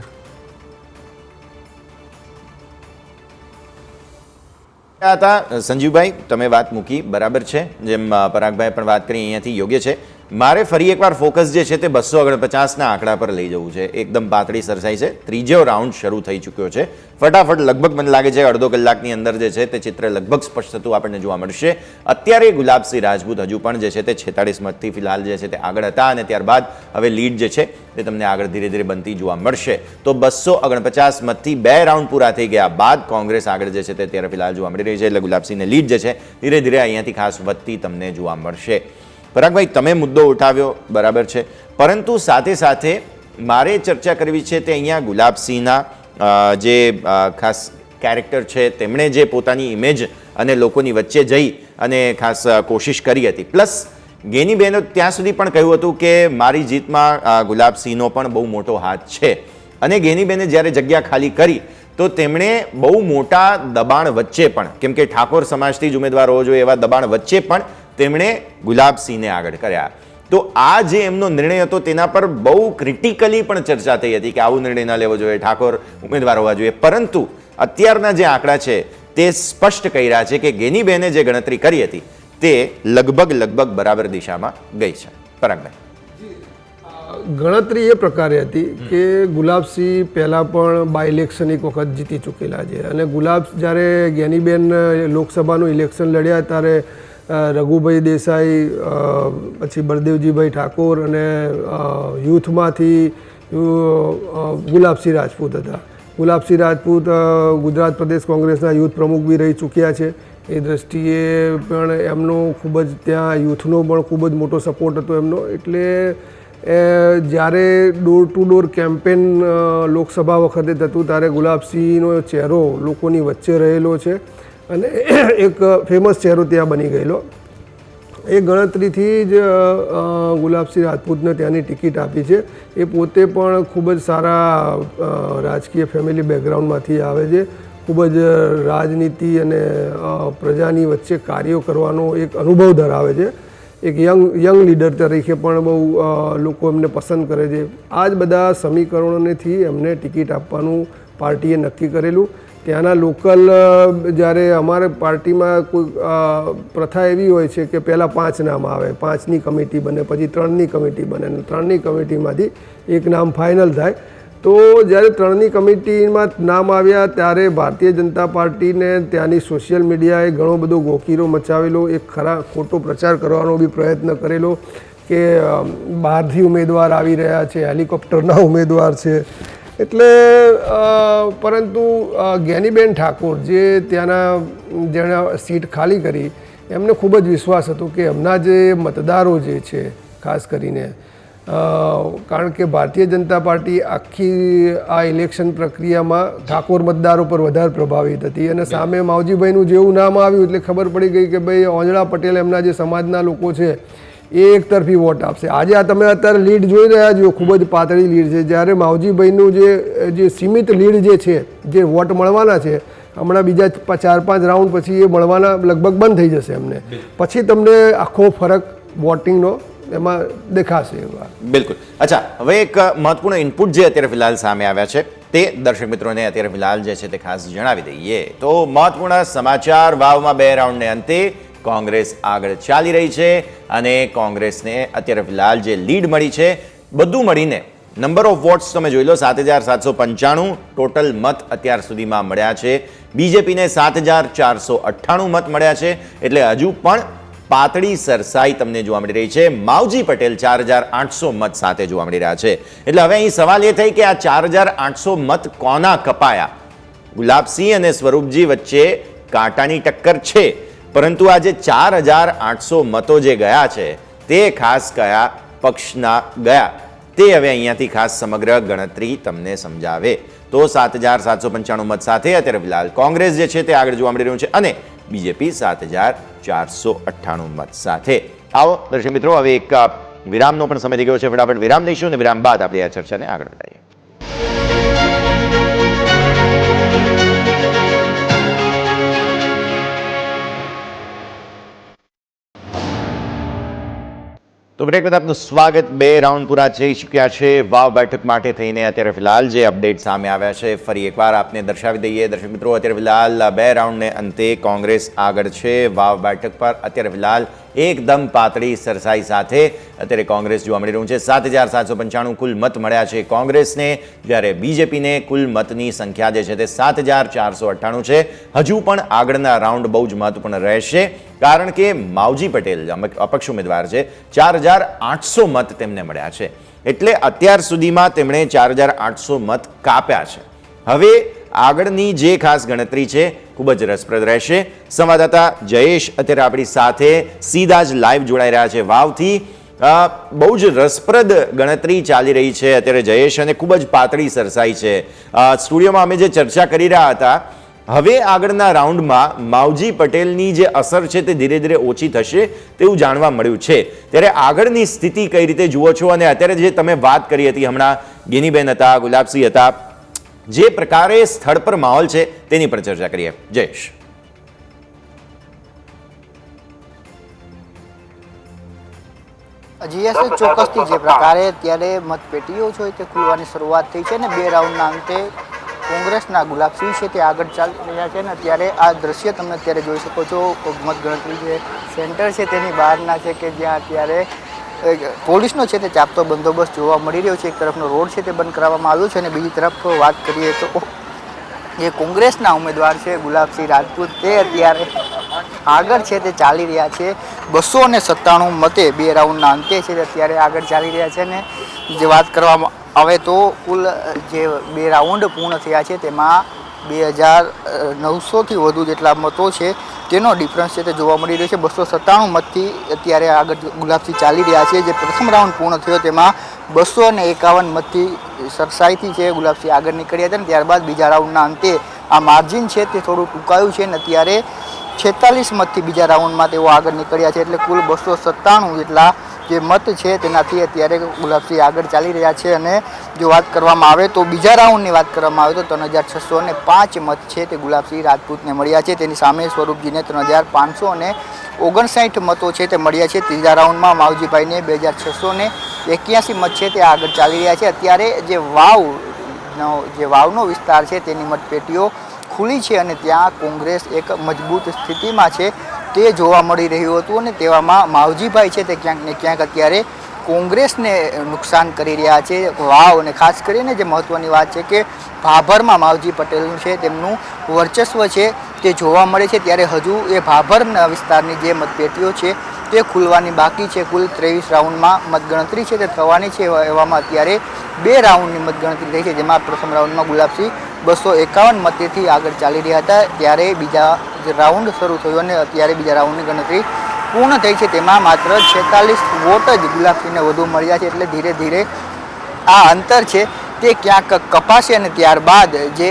હતા સંજીવભાઈ, તમે વાત મૂકી બરાબર છે, જેમ પરાગભાઈ પણ વાત કરી અહીંયાથી યોગ્ય છે. મારે ફરી એકવાર ફોકસ જે છે તે 249ના આંકડા પર લઈ જવું છે. એકદમ પાતળી સરસાઈ છે. ત્રીજો રાઉન્ડ શરૂ થઈ ચૂક્યો છે. ફટાફટ લગભગ મને લાગે છે અડધો કલાકની અંદર જે છે તે ચિત્ર લગભગ સ્પષ્ટ થતું આપણને જોવા મળશે. અત્યારે ગુલાબસિંહ રાજપૂત હજુ પણ જે છે તે 46 મતથી ફિલહાલ જે છે તે આગળ હતા અને ત્યારબાદ હવે લીડ જે છે તે તમને આગળ ધીરે ધીરે બનતી જોવા મળશે. તો 249 મતથી 2 રાઉન્ડ પૂરા થઈ ગયા બાદ કોંગ્રેસ આગળ જે છે તે અત્યારે ફિલહાલ જોવા મળી રહી છે. એટલે ગુલાબસિંહને લીડ જે છે ધીરે ધીરે અહીંયાથી ખાસ વધતી તમને જોવા મળશે. પરાગભાઈ, તમે મુદ્દો ઉઠાવ્યો બરાબર છે, પરંતુ સાથે સાથે મારે ચર્ચા કરવી છે તે અહીંયા ગુલાબસિંહના જે ખાસ કેરેક્ટર છે, તેમણે જે પોતાની ઇમેજ અને લોકોની વચ્ચે જઈ અને ખાસ કોશિશ કરી હતી. પ્લસ ગેનીબેને ત્યાં સુધી પણ કહ્યું હતું કે મારી જીતમાં ગુલાબસિંહનો પણ બહુ મોટો હાથ છે. અને ગેનીબેને જ્યારે જગ્યા ખાલી કરી તો તેમણે બહુ મોટા દબાણ વચ્ચે પણ, કેમ કે ઠાકોર સમાજથી જ ઉમેદવાર હોવો જોઈએ એવા દબાણ વચ્ચે પણ તેમણે ગુલાબસિંહને આગળ કર્યા. તો આ જે એમનો નિર્ણય હતો તેના પર બહુ ક્રિટિકલી પણ ચર્ચા થઈ હતી કે આવો નિર્ણય ન લેવો જોઈએ, ઠાકોર ઉમેદવાર હોવા જોઈએ. પરંતુ અત્યારના જે આંકડા છે તે સ્પષ્ટ કહી રહ્યા છે કે ગેનીબેને જે ગણતરી કરી હતી તે લગભગ બરાબર દિશામાં ગઈ છે. પરાગભાઈ, ગણતરી એ પ્રકારે હતી કે ગુલાબસિંહ પહેલાં પણ બાય ઇલેક્શન એક વખત જીતી ચૂકેલા છે અને જ્યારે જ્ઞાનીબેન લોકસભાનું ઇલેક્શન લડ્યા ત્યારે રઘુભાઈ દેસાઈ, પછી બળદેવજીભાઈ ઠાકોર અને યુથમાંથી ગુલાબસિંહ રાજપૂત હતા. ગુલાબસિંહ રાજપૂત ગુજરાત પ્રદેશ કોંગ્રેસના યુથ પ્રમુખ બી રહી ચૂક્યા છે. એ દ્રષ્ટિએ પણ એમનો ખૂબ જ ત્યાં યુથનો પણ ખૂબ જ મોટો સપોર્ટ હતો એમનો. એટલે જ્યારે door to door campaign Lok Sabha વખતે થતું ત્યારે ગુલાબસિંહનો ચહેરો લોકોની વચ્ચે રહેલો છે અને એક ફેમસ ચહેરો ત્યાં બની ગયેલો. એ ગણતરીથી જ ગુલાબસિંહ રાજપૂતને ત્યાંની ટિકિટ આપી છે. એ પોતે પણ ખૂબ જ સારા રાજકીય ફેમિલી બેકગ્રાઉન્ડમાંથી આવે છે. ખૂબ જ રાજનીતિ અને પ્રજાની વચ્ચે કાર્યો કરવાનો એક અનુભવ ધરાવે છે. એક યંગ લીડર તરીકે પણ બહુ લોકો એમને પસંદ કરે છે. આ જ બધા સમીકરણોથી એમને ટિકિટ આપવાનું પાર્ટીએ નક્કી કરેલું. ત્યાંના લોકલ જ્યારે અમારે પાર્ટીમાં કોઈ પ્રથા એવી હોય છે કે પહેલાં 5 નામ આવે, 5ની કમિટી બને, પછી 3ની કમિટી બને અને 3ની કમિટીમાંથી એક નામ ફાઇનલ થાય. તો જ્યારે 3ની કમિટીમાં નામ આવ્યા ત્યારે ભારતીય જનતા પાર્ટીને ત્યાંની સોશિયલ મીડિયાએ ઘણો બધો ગોકીરો મચાવેલો, એક ખોટો પ્રચાર કરવાનો બી પ્રયત્ન કરેલો કે બહારથી ઉમેદવાર આવી રહ્યા છે, હેલિકોપ્ટરના ઉમેદવાર છે. એટલે પરંતુ જ્ઞાનીબેન ઠાકોર જે ત્યાંના જેણે સીટ ખાલી કરી એમને ખૂબ જ વિશ્વાસ હતો કે એમના જે મતદારો જે છે ખાસ કરીને કારણ કે ભારતીય જનતા પાર્ટી આખી આ ઇલેક્શન પ્રક્રિયામાં ઠાકોર મતદારો પર વધારે પ્રભાવિત હતી અને સામે માવજીભાઈનું જેવું નામ આવ્યું એટલે ખબર પડી ગઈ કે ભાઈ ઓંજળા પટેલ એમના જે સમાજના લોકો છે એ એક તરફી વોટ આપશે. આજે આ તમે અત્યારે લીડ જોઈ રહ્યા છો, ખૂબ જ પાતળી લીડ છે. જ્યારે માવજીભાઈનું જે સીમિત લીડ જે છે, જે વોટ મળવાના છે, હમણાં બીજા 4-5 રાઉન્ડ પછી એ મળવાના લગભગ બંધ થઈ જશે એમને. પછી તમને આખો ફરક વોટિંગનો એમાં દેખાશે. બિલકુલ. અચ્છા, હવે એક મહત્વપૂર્ણ ઇનપુટ જે અત્યારે ફિલહાલ સામે આવ્યા છે તે દર્શક મિત્રોને અત્યારે ફિલહાલ જે છે તે ખાસ જણાવી દઈએ. તો મહત્વપૂર્ણ સમાચાર, વાવમાં 2 રાઉન્ડને અંતે કોંગ્રેસ આગળ ચાલી રહી છે અને કોંગ્રેસને અત્યારે ફિલહાલ જે લીડ મળી છે બધું મળીને નંબર ઓફ વોટ્સ તમે જોઈ લો 7,795 ટોટલ મત અત્યાર સુધીમાં મળ્યા છે. બીજેપીને 7,498 મત મળ્યા છે. એટલે હજુ પણ પાતળી સરસાઈ તમને જોવા મળી રહી છે. માવજી પટેલ 4,800 મત સાથે જોવા મળી રહ્યા છે. એટલે હવે અહીં સવાલ એ થઈ કે આ 4,800 મત કોના કપાયા? ગુલાબસિંહ અને સ્વરૂપજી વચ્ચે કાંટાની ટક્કર છે, પરંતુ આ જે 4,800 મતો જે ગયા છે તે ખાસ કયા પક્ષના ગયા તે હવે અહીંયાથી ખાસ સમગ્ર ગણતરી તમને સમજાવે. તો 7,795 મત સાથે અત્યારે ફિલહાલ કોંગ્રેસ જે છે તે આગળ જોવા મળી રહ્યું છે અને બીજેપી 7,498 મત સાથે. આવો દર્શક મિત્રો, હવે એક વિરામનો પણ સમય થઈ ગયો છે. ફટાફટ વિરામ લઈશું અને વિરામ બાદ આપણે આ ચર્ચાને આગળ વધારીએ. તો બ્રેક બાદ આપનું સ્વાગત. 2 રાઉન્ડ પૂરા થઈ ચૂક્યા છે વાવ બેઠક માટે થઈને. અત્યારે ફિલહાલ જે અપડેટ સામે આવ્યા છે ફરી એકવાર આપને દર્શાવી દઈએ દર્શક મિત્રો. અત્યારે ફિલહાલ 2 રાઉન્ડને અંતે કોંગ્રેસ આગળ છે વાવ બેઠક પર. અત્યારે ફિલહાલ એકદમ પાતળી સરસાઈ સાથે અત્યારે કોંગ્રેસ જોવા મળી રહ્યું છે. 7,795 કુલ મત મળ્યા છે કોંગ્રેસને, જ્યારે બીજેપીને કુલ મતની સંખ્યા જે છે તે 7,498 છે. હજુ પણ આગળના રાઉન્ડ બહુ જ મહત્વપૂર્ણ રહેશે કારણ કે માવજી પટેલ અપક્ષ ઉમેદવાર છે, 4,800 મત તેમને મળ્યા છે. એટલે અત્યાર સુધીમાં તેમણે 4,800 મત કાપ્યા છે. હવે આગળની જે ખાસ ગણતરી છે ખૂબ જ રસપ્રદ રહેશે. સંવાદદાતા જયેશ અત્યારે આપણી સાથે સીધા જ લાઈવ જોડાઈ રહ્યા છે વાવથી. બહુ જ રસપ્રદ ગણતરી ચાલી રહી છે અત્યારે જયેશ અને ખૂબ જ પાતળી સરસાઈ છે. સ્ટુડિયોમાં અમે જે ચર્ચા કરી રહ્યા હતા, હવે આગળના રાઉન્ડમાં માવજી પટેલની જે અસર છે તે ધીરે ધીરે ઓછી થશે તેવું જાણવા મળ્યું છે. ત્યારે આગળની સ્થિતિ કઈ રીતે જુઓ છો અને અત્યારે જે તમે વાત કરી હતી હમણાં ગિનીબેન હતા, ગુલાબસિંહ હતા, જે પ્રકારે સ્થળ પર માહોલ છે તેની પર ચર્ચા કરીએ. જયેશ. ચોક્કસથી જે પ્રકારે અત્યારે મતપેટીઓ છે તે ખુલવાની શરૂઆત થઈ છે અને 2 રાઉન્ડના અંતે કોંગ્રેસના ગુલાબસિંહ છે તે આગળ ચાલી રહ્યા છે અને અત્યારે આ દ્રશ્ય તમે અત્યારે જોઈ શકો છો. મતગણતરી જે સેન્ટર છે તેની બહારના છે કે જ્યાં અત્યારે પોલીસનો છે તે ચાપતો બંદોબસ્ત જોવા મળી રહ્યો છે. એક તરફનો રોડ છે તે બંધ કરવામાં આવ્યો છે અને બીજી તરફ વાત કરીએ તો જે કોંગ્રેસના ઉમેદવાર છે ગુલાબસિંહ રાજપૂત તે અત્યારે આગળ છે તે ચાલી રહ્યા છે. 297 મતે 2 રાઉન્ડના અંતે છે તે અત્યારે આગળ ચાલી રહ્યા છે. અને જે વાત કરવામાં આવે તો કુલ જે 2 રાઉન્ડ પૂર્ણ થયા છે તેમાં 2900થી વધુ જેટલા મતો છે તેનો ડિફરન્સ છે તે જોવા મળી રહ્યો છે. 297 મતથી અત્યારે આગળ ગુલાબસિંહ ચાલી રહ્યા છે. જે પ્રથમ રાઉન્ડ પૂર્ણ થયો તેમાં 251 મતથી સરસાઈથી છે ગુલાબસિંહ આગળ નીકળ્યા હતા. અને ત્યારબાદ બીજા રાઉન્ડના અંતે આ માર્જિન છે તે થોડું ટૂંકાયું છે અને અત્યારે 46 મતથી બીજા રાઉન્ડમાં તેઓ આગળ નીકળ્યા છે. એટલે કુલ 297 જેટલા જે મત છે તેનાથી અત્યારે ગુલાબસિંહ આગળ ચાલી રહ્યા છે. અને જો વાત કરવામાં આવે તો બીજા રાઉન્ડની વાત કરવામાં આવે તો 3605 મત છે તે ગુલાબસિંહ રાજપૂતને મળ્યા છે. તેની સામે સ્વરૂપજીને 3559 મતો છે તે મળ્યા છે. ત્રીજા રાઉન્ડમાં માવજીભાઈને 2681 મત છે તે આગળ ચાલી રહ્યા છે. અત્યારે જે વાવનો વિસ્તાર છે તેની મતપેટીઓ ખુલ્લી છે અને ત્યાં કોંગ્રેસ એક મજબૂત સ્થિતિમાં છે તે જોવા મળી રહ્યું હતું. અને તેવામાં માવજીભાઈ છે તે ક્યાંક ને ક્યાંક અત્યારે કોંગ્રેસને નુકસાન કરી રહ્યા છે. વાવ અને ખાસ કરીને જે મહત્ત્વની વાત છે કે ભાભરમાં માવજી પટેલનું છે તેમનું વર્ચસ્વ છે તે જોવા મળે છે. ત્યારે હજુ એ ભાભરના વિસ્તારની જે મતપેટીઓ છે તે ખુલવાની બાકી છે. કુલ 23 રાઉન્ડમાં મતગણતરી છે તે થવાની છે. એવામાં અત્યારે 2 રાઉન્ડની મતગણતરી થઈ છે. જેમાં પ્રથમ રાઉન્ડમાં ગુલાબસિંહ 251 મતેથી આગળ ચાલી રહ્યા હતા. ત્યારે બીજા જે રાઉન્ડ શરૂ થયો અને અત્યારે બીજા રાઉન્ડની ગણતરી પૂર્ણ થઈ છે તેમાં માત્ર 46 વોટ જ ગુલાબસિંહને વધુ મળ્યા છે. એટલે ધીરે ધીરે આ અંતર છે તે ક્યાંક કપાશે. અને ત્યારબાદ જે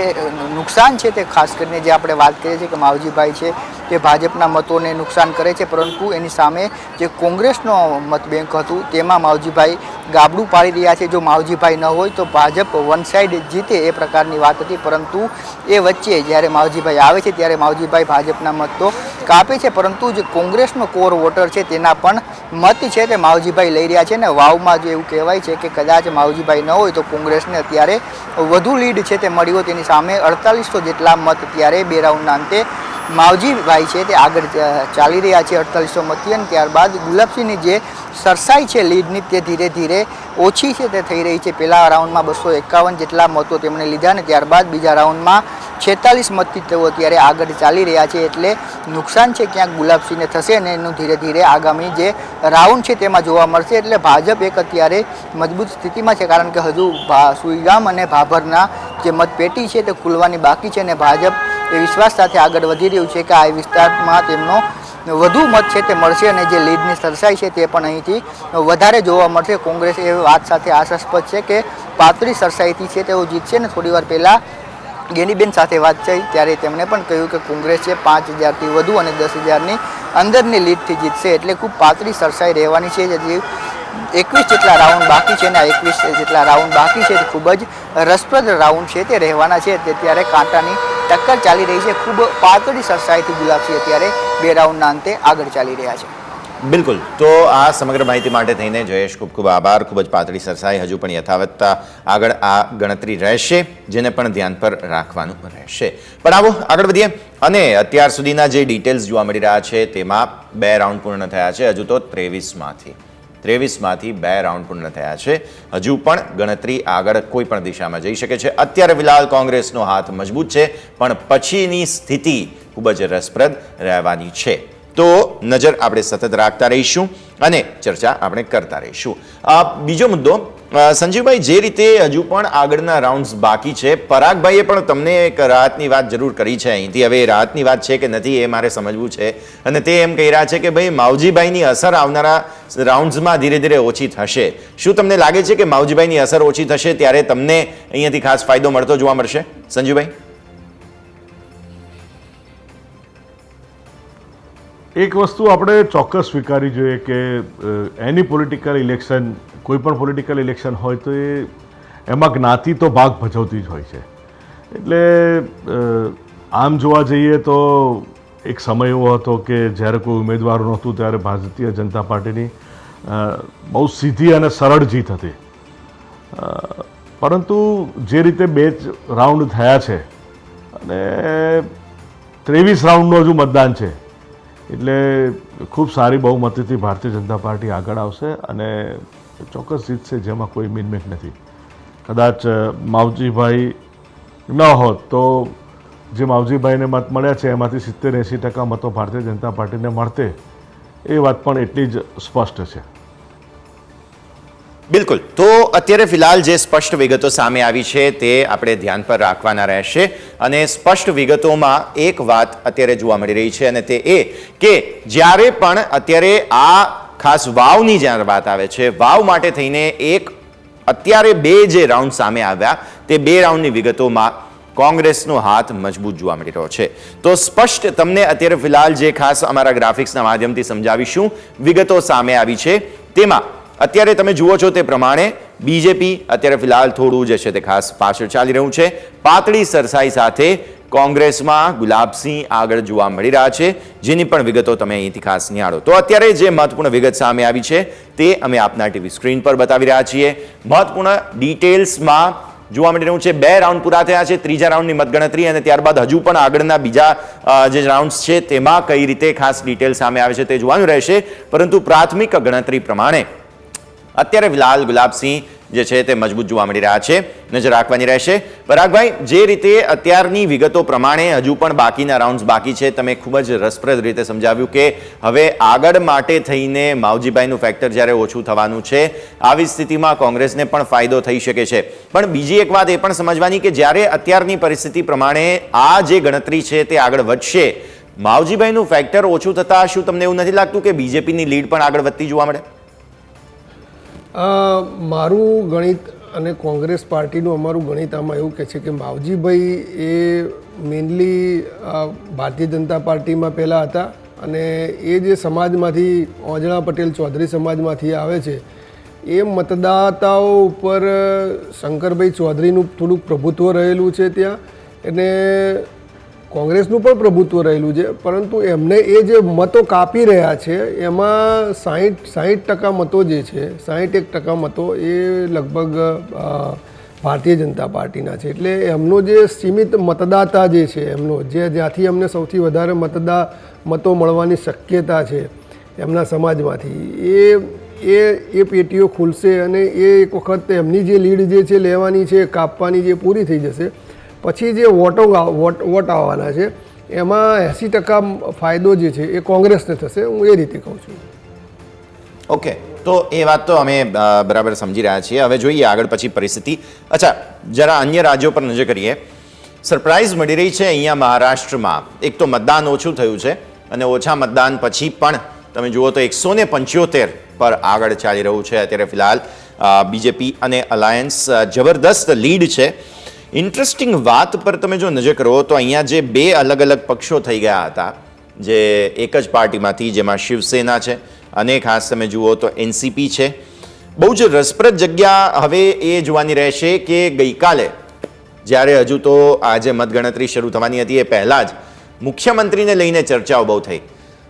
નુકસાન છે તે ખાસ કરીને જે આપણે વાત કરીએ છીએ કે માવજીભાઈ છે તે ભાજપના મતોને નુકસાન કરે છે, પરંતુ એની સામે જે કોંગ્રેસનો મત બેંક હતું તેમાં માવજીભાઈ ગાબડું પાડી રહ્યા છે. જો માવજીભાઈ ન હોય તો ભાજપ વન સાઈડ જીતે એ પ્રકારની વાત હતી. પરંતુ એ વચ્ચે જ્યારે માવજીભાઈ આવે છે ત્યારે માવજીભાઈ ભાજપના મત તો કાપે છે, પરંતુ જે કોંગ્રેસનો કોર વોટર છે તેના પણ મત છે તે માવજીભાઈ લઈ રહ્યા છે. અને વાવમાં જે એવું કહેવાય છે કે કદાચ માવજીભાઈ ન હોય તો કોંગ્રેસને અત્યારે વધુ લીડ છે તે મળી હોય. તેની સામે 4800 જેટલા મત અત્યારે 2 રાઉન્ડના અંતે માવજીભાઈ છે તે આગળ ચાલી રહ્યા છે 4800 મતથી. અને ત્યારબાદ ગુલાબસિંહની જે સરસાઈ છે લીડની તે ધીરે ધીરે ઓછી છે તે થઈ રહી છે. પહેલા રાઉન્ડમાં 251 જેટલા મતો તેમણે લીધા અને ત્યારબાદ બીજા રાઉન્ડમાં 46 મતથી તેઓ અત્યારે આગળ ચાલી રહ્યા છે. એટલે નુકસાન છે ક્યાંક ગુલાબસિંહને થશે અને એનું ધીરે ધીરે આગામી જે રાઉન્ડ છે તેમાં જોવા મળશે. એટલે ભાજપ એક અત્યારે મજબૂત સ્થિતિમાં છે, કારણ કે હજુ સુઈગામ અને ભાભરના જે મતપેટી છે તે ખુલવાની બાકી છે. અને ભાજપ એ વિશ્વાસ સાથે આગળ વધી રહ્યું છે કે આ વિસ્તારમાં તેમનો વધુ મત છે તે મળશે અને જે લીડની સરસાઈ છે તે પણ અહીંથી વધારે જોવા મળશે. કોંગ્રેસ એ વાત સાથે આશાસ્પદ છે કે પાતળી સરસાઈથી છે તેઓ જીતશે. અને થોડીવાર પહેલાં ગેનીબેન સાથે વાત થઈ ત્યારે તેમણે પણ કહ્યું કે કોંગ્રેસ છે 5000થી વધુ અને 10000ની અંદરની લીડથી જીતશે. એટલે ખૂબ પાતળી સરસાઈ રહેવાની છે. જે 21 જેટલા રાઉન્ડ બાકી છે અને આ 21 જેટલા રાઉન્ડ બાકી છે તે ખૂબ જ રસપ્રદ રાઉન્ડ છે તે રહેવાના છે. ત્યારે કાંટાની ટક્કર ચાલી રહી છે. ખૂબ પાતળી સરસાઈથી ગુલાબસિંહ અત્યારે 2 રાઉન્ડના અંતે આગળ ચાલી રહ્યા છે. બિલકુલ. તો આ સમગ્ર માહિતી માટે થઈને જયેશ ખૂબ ખૂબ આભાર. ખૂબ જ પાતળી સરસાઈ હજુ પણ યથાવત આગળ આ ગણતરી રહેશે, જેને પણ ધ્યાન પર રાખવાનું રહેશે. પણ આવો આગળ વધીએ. અને અત્યાર સુધીના જે ડિટેલ્સ જોવા મળી રહ્યા છે તેમાં 2 રાઉન્ડ પૂર્ણ થયા છે. હજુ તો 23માંથી 2 રાઉન્ડ પૂર્ણ થયા છે. હજુ પણ ગણતરી આગળ કોઈ પણ દિશામાં જઈ શકે છે. અત્યારે ફિલહાલ કોંગ્રેસનો હાથ મજબૂત છે, પણ પછીની સ્થિતિ ખૂબ જ રસપ્રદ રહેવાની છે. તો નજર આપણે સતત રાખતા રહીશું અને ચર્ચા આપણે કરતા રહીશું. બીજો મુદ્દો, સંજીવભાઈ, જે રીતે હજુ પણ આગળના રાઉન્ડ્સ બાકી છે, પરાગભાઈએ પણ તમને એક રાહતની વાત જરૂર કરી છે અહીંથી. હવે એ રાહતની વાત છે કે નથી એ મારે સમજવું છે. અને તે એમ કહી રહ્યા છે કે ભાઈ માવજીભાઈની અસર આવનારા રાઉન્ડ્સમાં ધીરે ધીરે ઓછી થશે. શું તમને લાગે છે કે માવજીભાઈની અસર ઓછી થશે ત્યારે તમને અહીંયાથી ખાસ ફાયદો મળતો જોવા મળશે, સંજીવભાઈ? એક વસ્તુ આપણે ચોક્કસ સ્વીકારવી જોઈએ કે એની પોલિટિકલ ઇલેક્શન, કોઈ પણ પોલિટિકલ ઇલેક્શન હોય તો એમાં જ્ઞાતિ તો ભાગ ભજવતી જ હોય છે. એટલે આમ જોવા જઈએ તો એક સમય એવો હતો કે જ્યારે કોઈ ઉમેદવાર નહોતું ત્યારે ભારતીય જનતા પાર્ટીની બહુ સીધી અને સરળ જીત હતી. પરંતુ જે રીતે 2 રાઉન્ડ થયા છે અને 23 રાઉન્ડનું હજુ મતદાન છે, એટલે ખૂબ સારી બહુમતીથી ભારતીય જનતા પાર્ટી આગળ આવશે અને ચોક્કસ જીતશે, જેમાં કોઈ મિનમેક નથી. કદાચ માવજીભાઈ ન હોત તો જે માવજીભાઈને મત મળ્યા છે એમાંથી 70-80% મતો ભારતીય જનતા પાર્ટીને મળતે, એ વાત પણ એટલી જ સ્પષ્ટ છે. બિલકુલ. તો અત્યારે ફિલહાલ જે સ્પષ્ટ વિગતો સામે આવી છે તે આપણે ધ્યાન પર રાખવાના રહેશે અને સ્પષ્ટ વિગતોમાં એક વાત અત્યારે જોવા મળી રહી છે અને તે એ કે જ્યારે પણ અત્યારે આ ખાસ વાવની જ્યારે વાત આવે છે, વાવ માટે થઈને અત્યારે 2 જે રાઉન્ડ સામે આવ્યા તે 2 રાઉન્ડની વિગતોમાં કોંગ્રેસનો હાથ મજબૂત જોવા મળી રહ્યો છે. તો સ્પષ્ટ તમને અત્યારે ફિલહાલ જે ખાસ અમારા ગ્રાફિક્સના માધ્યમથી સમજાવીશું વિગતો સામે આવી છે તેમાં અત્યારે તમે જુઓ છો તે પ્રમાણે બીજેપી અત્યારે ફિલહાલ થોડું જે છે તે ખાસ પાછળ ચાલી રહ્યું છે. પાતળી સરસાઈ સાથે કોંગ્રેસમાં ગુલાબસિંહ આગળ જોવા મળી રહ્યા છે, જેની પણ વિગતો તમે અહીંથી ખાસ નિહાળો. તો અત્યારે જે મહત્વપૂર્ણ વિગત સામે આવી છે તે અમે આપના ટીવી સ્ક્રીન પર બતાવી રહ્યા છીએ. મહત્વપૂર્ણ ડિટેલ્સમાં જોવા મળી રહ્યું છે. 2 રાઉન્ડ પૂરા થયા છે, ત્રીજા રાઉન્ડની મતગણતરી અને ત્યારબાદ હજુ પણ આગળના બીજા જે રાઉન્ડ્સ છે તેમાં કઈ રીતે ખાસ ડિટેલ સામે આવે છે તે જોવાનું રહેશે. પરંતુ પ્રાથમિક ગણતરી પ્રમાણે અત્યારે ફિલહાલ ગુલાબસિંહ જે છે તે મજબૂત જોવા મળી રહ્યા છે, નજર રાખવાની રહેશે. પરાગભાઈ, જે રીતે અત્યારની વિગતો પ્રમાણે હજુ પણ બાકીના રાઉન્ડ્સ બાકી છે, તમે ખૂબ જ રસપ્રદ રીતે સમજાવ્યું કે હવે આગળ માટે થઈને માવજીભાઈનું ફેક્ટર જ્યારે ઓછું થવાનું છે, આવી સ્થિતિમાં કોંગ્રેસને પણ ફાયદો થઈ શકે છે. પણ બીજી એક વાત એ પણ સમજવાની કે જ્યારે અત્યારની પરિસ્થિતિ પ્રમાણે આ જે ગણતરી છે તે આગળ વધશે, માવજીભાઈનું ફેક્ટર ઓછું થતાં શું તમને એવું નથી લાગતું કે બીજેપીની લીડ પણ આગળ વધતી જોવા મળે? મારું ગણિત અને કોંગ્રેસ પાર્ટીનું અમારું ગણિત આમાં એવું કહે છે કે માવજીભાઈ એ મેઇનલી ભારતીય જનતા પાર્ટીમાં પહેલાં હતા અને એ જે સમાજમાંથી ઓંજણા પટેલ ચૌધરી સમાજમાંથી આવે છે એ મતદાતાઓ ઉપર શંકરભાઈ ચૌધરીનું થોડુંક પ્રભુત્વ રહેલું છે ત્યાં, અને કોંગ્રેસનું પણ પ્રભુત્વ રહેલું છે. પરંતુ એમને એ જે મતો કાપી રહ્યા છે એમાં 60% મતો જે છે, 61% મતો એ લગભગ ભારતીય જનતા પાર્ટીના છે. એટલે એમનો જે સીમિત મતદાતા જે છે એમનો જ્યાંથી અમને સૌથી વધારે મતો મળવાની શક્યતા છે એમના સમાજમાંથી, એ પેટીઓ ખુલશે અને એ એક વખત એમની જે લીડ જે છે લેવાની છે, કાપવાની જે પૂરી થઈ જશે, પછી જે વોટ આવવાના છે એમાં 80% ફાયદો જે છે એ કોંગ્રેસને થશે, હું એ રીતે કહું છું. ઓકે, તો એ વાત તો અમે બરાબર સમજી રહ્યા છીએ. હવે જોઈએ આગળ પછી પરિસ્થિતિ. અચ્છા, જરા અન્ય રાજ્યો પર નજર કરીએ. સરપ્રાઇઝ મળી રહી છે અહીંયા મહારાષ્ટ્રમાં. એક તો મતદાન ઓછું થયું છે અને ઓછા મતદાન પછી પણ તમે જુઓ તો 175 પર આગળ ચાલી રહ્યું છે અત્યારે ફિલહાલ બીજેપી અને અલાયન્સ. જબરદસ્ત લીડ છે. ઇન્ટરેસ્ટિંગ વાત પર તમે જો નજર કરો તો અહીંયા જે 2 અલગ અલગ પક્ષો થઈ ગયા હતા જે એક જ પાર્ટીમાંથી, જેમાં શિવસેના છે અને ખાસ તમે જુઓ તો એનસીપી છે. બહુ જ રસપ્રદ જગ્યા હવે એ જોવાની રહેશે કે ગઈકાલે જ્યારે હજુ તો આ જે મતગણતરી શરૂ થવાની હતી એ પહેલાં જ મુખ્યમંત્રીને લઈને ચર્ચાઓ બહુ થઈ.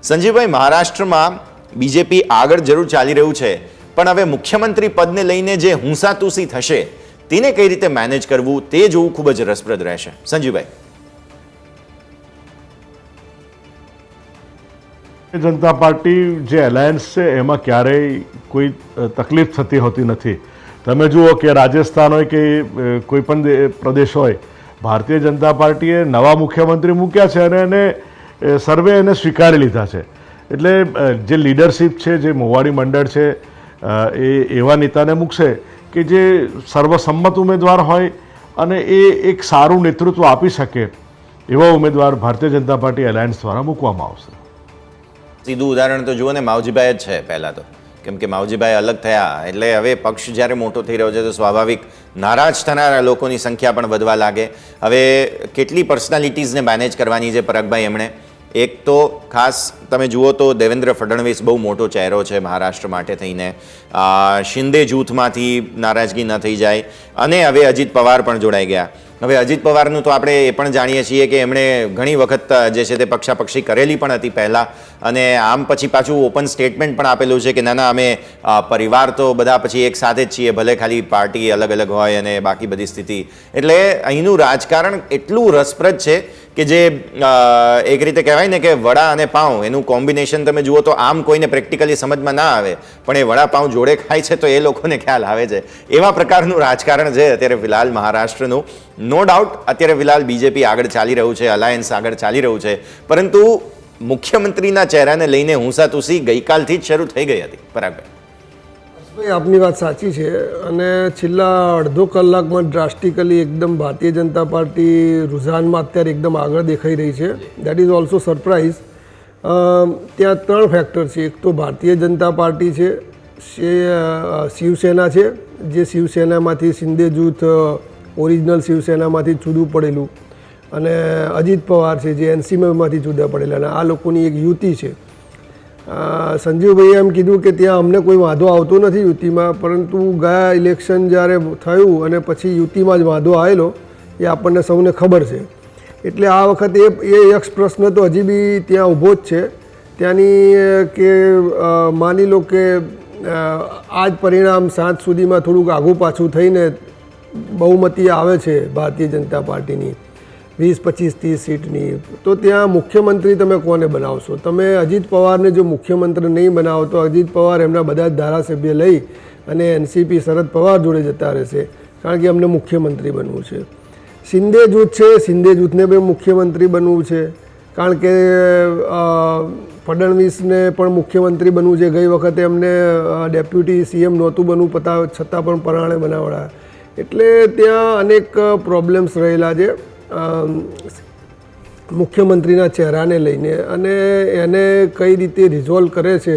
સંજીવભાઈ, મહારાષ્ટ્રમાં બીજેપી આગળ જરૂર ચાલી રહ્યું છે, પણ હવે મુખ્યમંત્રી પદને લઈને જે હુંસાતુસી થશે તેને કઈ રીતે મેનેજ કરવું તે જોવું ખૂબ જ રસપ્રદ રહેશે. સંજીવભાઈ. જનતા પાર્ટી જે એલાયન્સ છે એમાં ક્યારેય કોઈ તકલીફ થતી હોતી નથી. તમે જુઓ કે રાજસ્થાન હોય કે કોઈ પણ પ્રદેશ હોય, ભારતીય જનતા પાર્ટીએ નવા મુખ્યમંત્રી મૂક્યા છે અને એને સર્વે એને સ્વીકારી લીધા છે. એટલે જે લીડરશિપ છે, જે મોવાડી મંડળ છે, એ એવા નેતાને મૂકશે કે જે સર્વસંમત ઉમેદવાર હોય અને એ એક સારું નેતૃત્વ આપી શકે એવા ઉમેદવાર ભારતીય જનતા પાર્ટી એલાયન્સ દ્વારા મૂકવામાં આવશે. સીધું ઉદાહરણ તો જુઓ ને, માવજીભાઈ જ છે પહેલાં તો, કેમ કે માવજીભાઈ અલગ થયા એટલે હવે પક્ષ જ્યારે મોટો થઈ રહ્યો છે તો સ્વાભાવિક નારાજ થનારા લોકોની સંખ્યા પણ વધવા લાગે. હવે કેટલી પર્સનાલિટીઝને મેનેજ કરવાની છે પરાગભાઈ એમણે. એક તો ખાસ તમે જુઓ તો દેવેન્દ્ર ફડણવીસ બહુ મોટો ચહેરો છે મહારાષ્ટ્ર માટે થઈને, શિંદે જૂથમાંથી નારાજગી ન થઈ જાય, અને હવે અજીત પવાર પણ જોડાઈ ગયા. હવે અજીત પવારનું તો આપણે એ પણ જાણીએ છીએ કે એમણે ઘણી વખત જે છે તે પક્ષાપક્ષી કરેલી પણ હતી પહેલાં, અને આમ પછી પાછું ઓપન સ્ટેટમેન્ટ પણ આપેલું છે કે ના ના અમે પરિવાર તો બધા પછી એક સાથે જ છીએ, ભલે ખાલી પાર્ટી અલગ અલગ હોય અને બાકી બધી સ્થિતિ. એટલે અહીંનું રાજકારણ એટલું રસપ્રદ છે કે જે એક રીતે કહેવાય ને કે વડા અને પાઉં એનું કોમ્બિનેશન તમે જુઓ તો આમ કોઈને પ્રેક્ટિકલી સમજમાં ના આવે, પણ એ વડાપાઉં જોડે ખાય છે તો એ લોકોને ખ્યાલ આવે છે. એવા પ્રકારનું રાજકારણ છે અત્યારે ફિલહાલ મહારાષ્ટ્રનું. નો ડાઉટ અત્યારે ફિલહાલ બીજેપી આગળ ચાલી રહ્યું છે, અલાયન્સ આગળ ચાલી રહ્યું છે, પરંતુ મુખ્યમંત્રીના ચહેરાને લઈને હુંસાતુસી ગઈકાલથી જ શરૂ થઈ ગઈ હતી. પરાગભાઈ, ભાઈ આપની વાત સાચી છે, અને છેલ્લા અડધો કલાકમાં ડ્રાસ્ટિકલી એકદમ ભારતીય જનતા પાર્ટી રુઝાનમાં અત્યારે એકદમ આગળ દેખાઈ રહી છે. That is also surprise. ત્યાં 3 ફેક્ટર છે. એક તો ભારતીય જનતા પાર્ટી છે, શિવસેના છે, જે શિવસેનામાંથી શિંદે જૂથ ઓરિજિનલ શિવસેનામાંથી જુદું પડેલું, અને અજીત પવાર છે જે એનસીમાંથી જુદા પડેલા, અને આ લોકોની એક યુતિ છે. સંજીવભાઈએ એમ કીધું કે ત્યાં અમને કોઈ વાંધો આવતો નથી યુતિમાં, પરંતુ ગયા ઇલેક્શન જ્યારે થયું અને પછી યુતિમાં જ વાંધો આવેલો એ આપણને સૌને ખબર છે. એટલે આ વખતે એ યક્ષ પ્રશ્ન તો હજી બી ત્યાં ઊભો જ છે ત્યાંની, કે માની લો કે આ જ પરિણામ સાંજ સુધીમાં થોડુંક આઘું પાછું થઈને બહુમતી આવે છે ભારતીય જનતા પાર્ટીની 20-25-30 સીટની, તો ત્યાં મુખ્યમંત્રી તમે કોને બનાવશો? તમે અજીત પવારને જો મુખ્યમંત્રી નહીં બનાવો તો અજીત પવાર એમના બધા જ ધારાસભ્ય લઈ અને એનસીપી શરદ પવાર જોડે જતા રહેશે, કારણ કે અમને મુખ્યમંત્રી બનવું છે. શિંદે જૂથ છે, શિંદે જૂથને પણ મુખ્યમંત્રી બનવું છે, કારણ કે ફડણવીસને પણ મુખ્યમંત્રી બનવું છે. ગઈ વખતે એમને ડેપ્યુટી સીએમ નહોતું બનવું છતાં પણ પરાણે બનાવડા. એટલે ત્યાં અનેક પ્રોબ્લેમ્સ રહેલા છે મુખ્યમંત્રીના ચહેરાને લઈને, અને એને કઈ રીતે રિઝોલ્વ કરે છે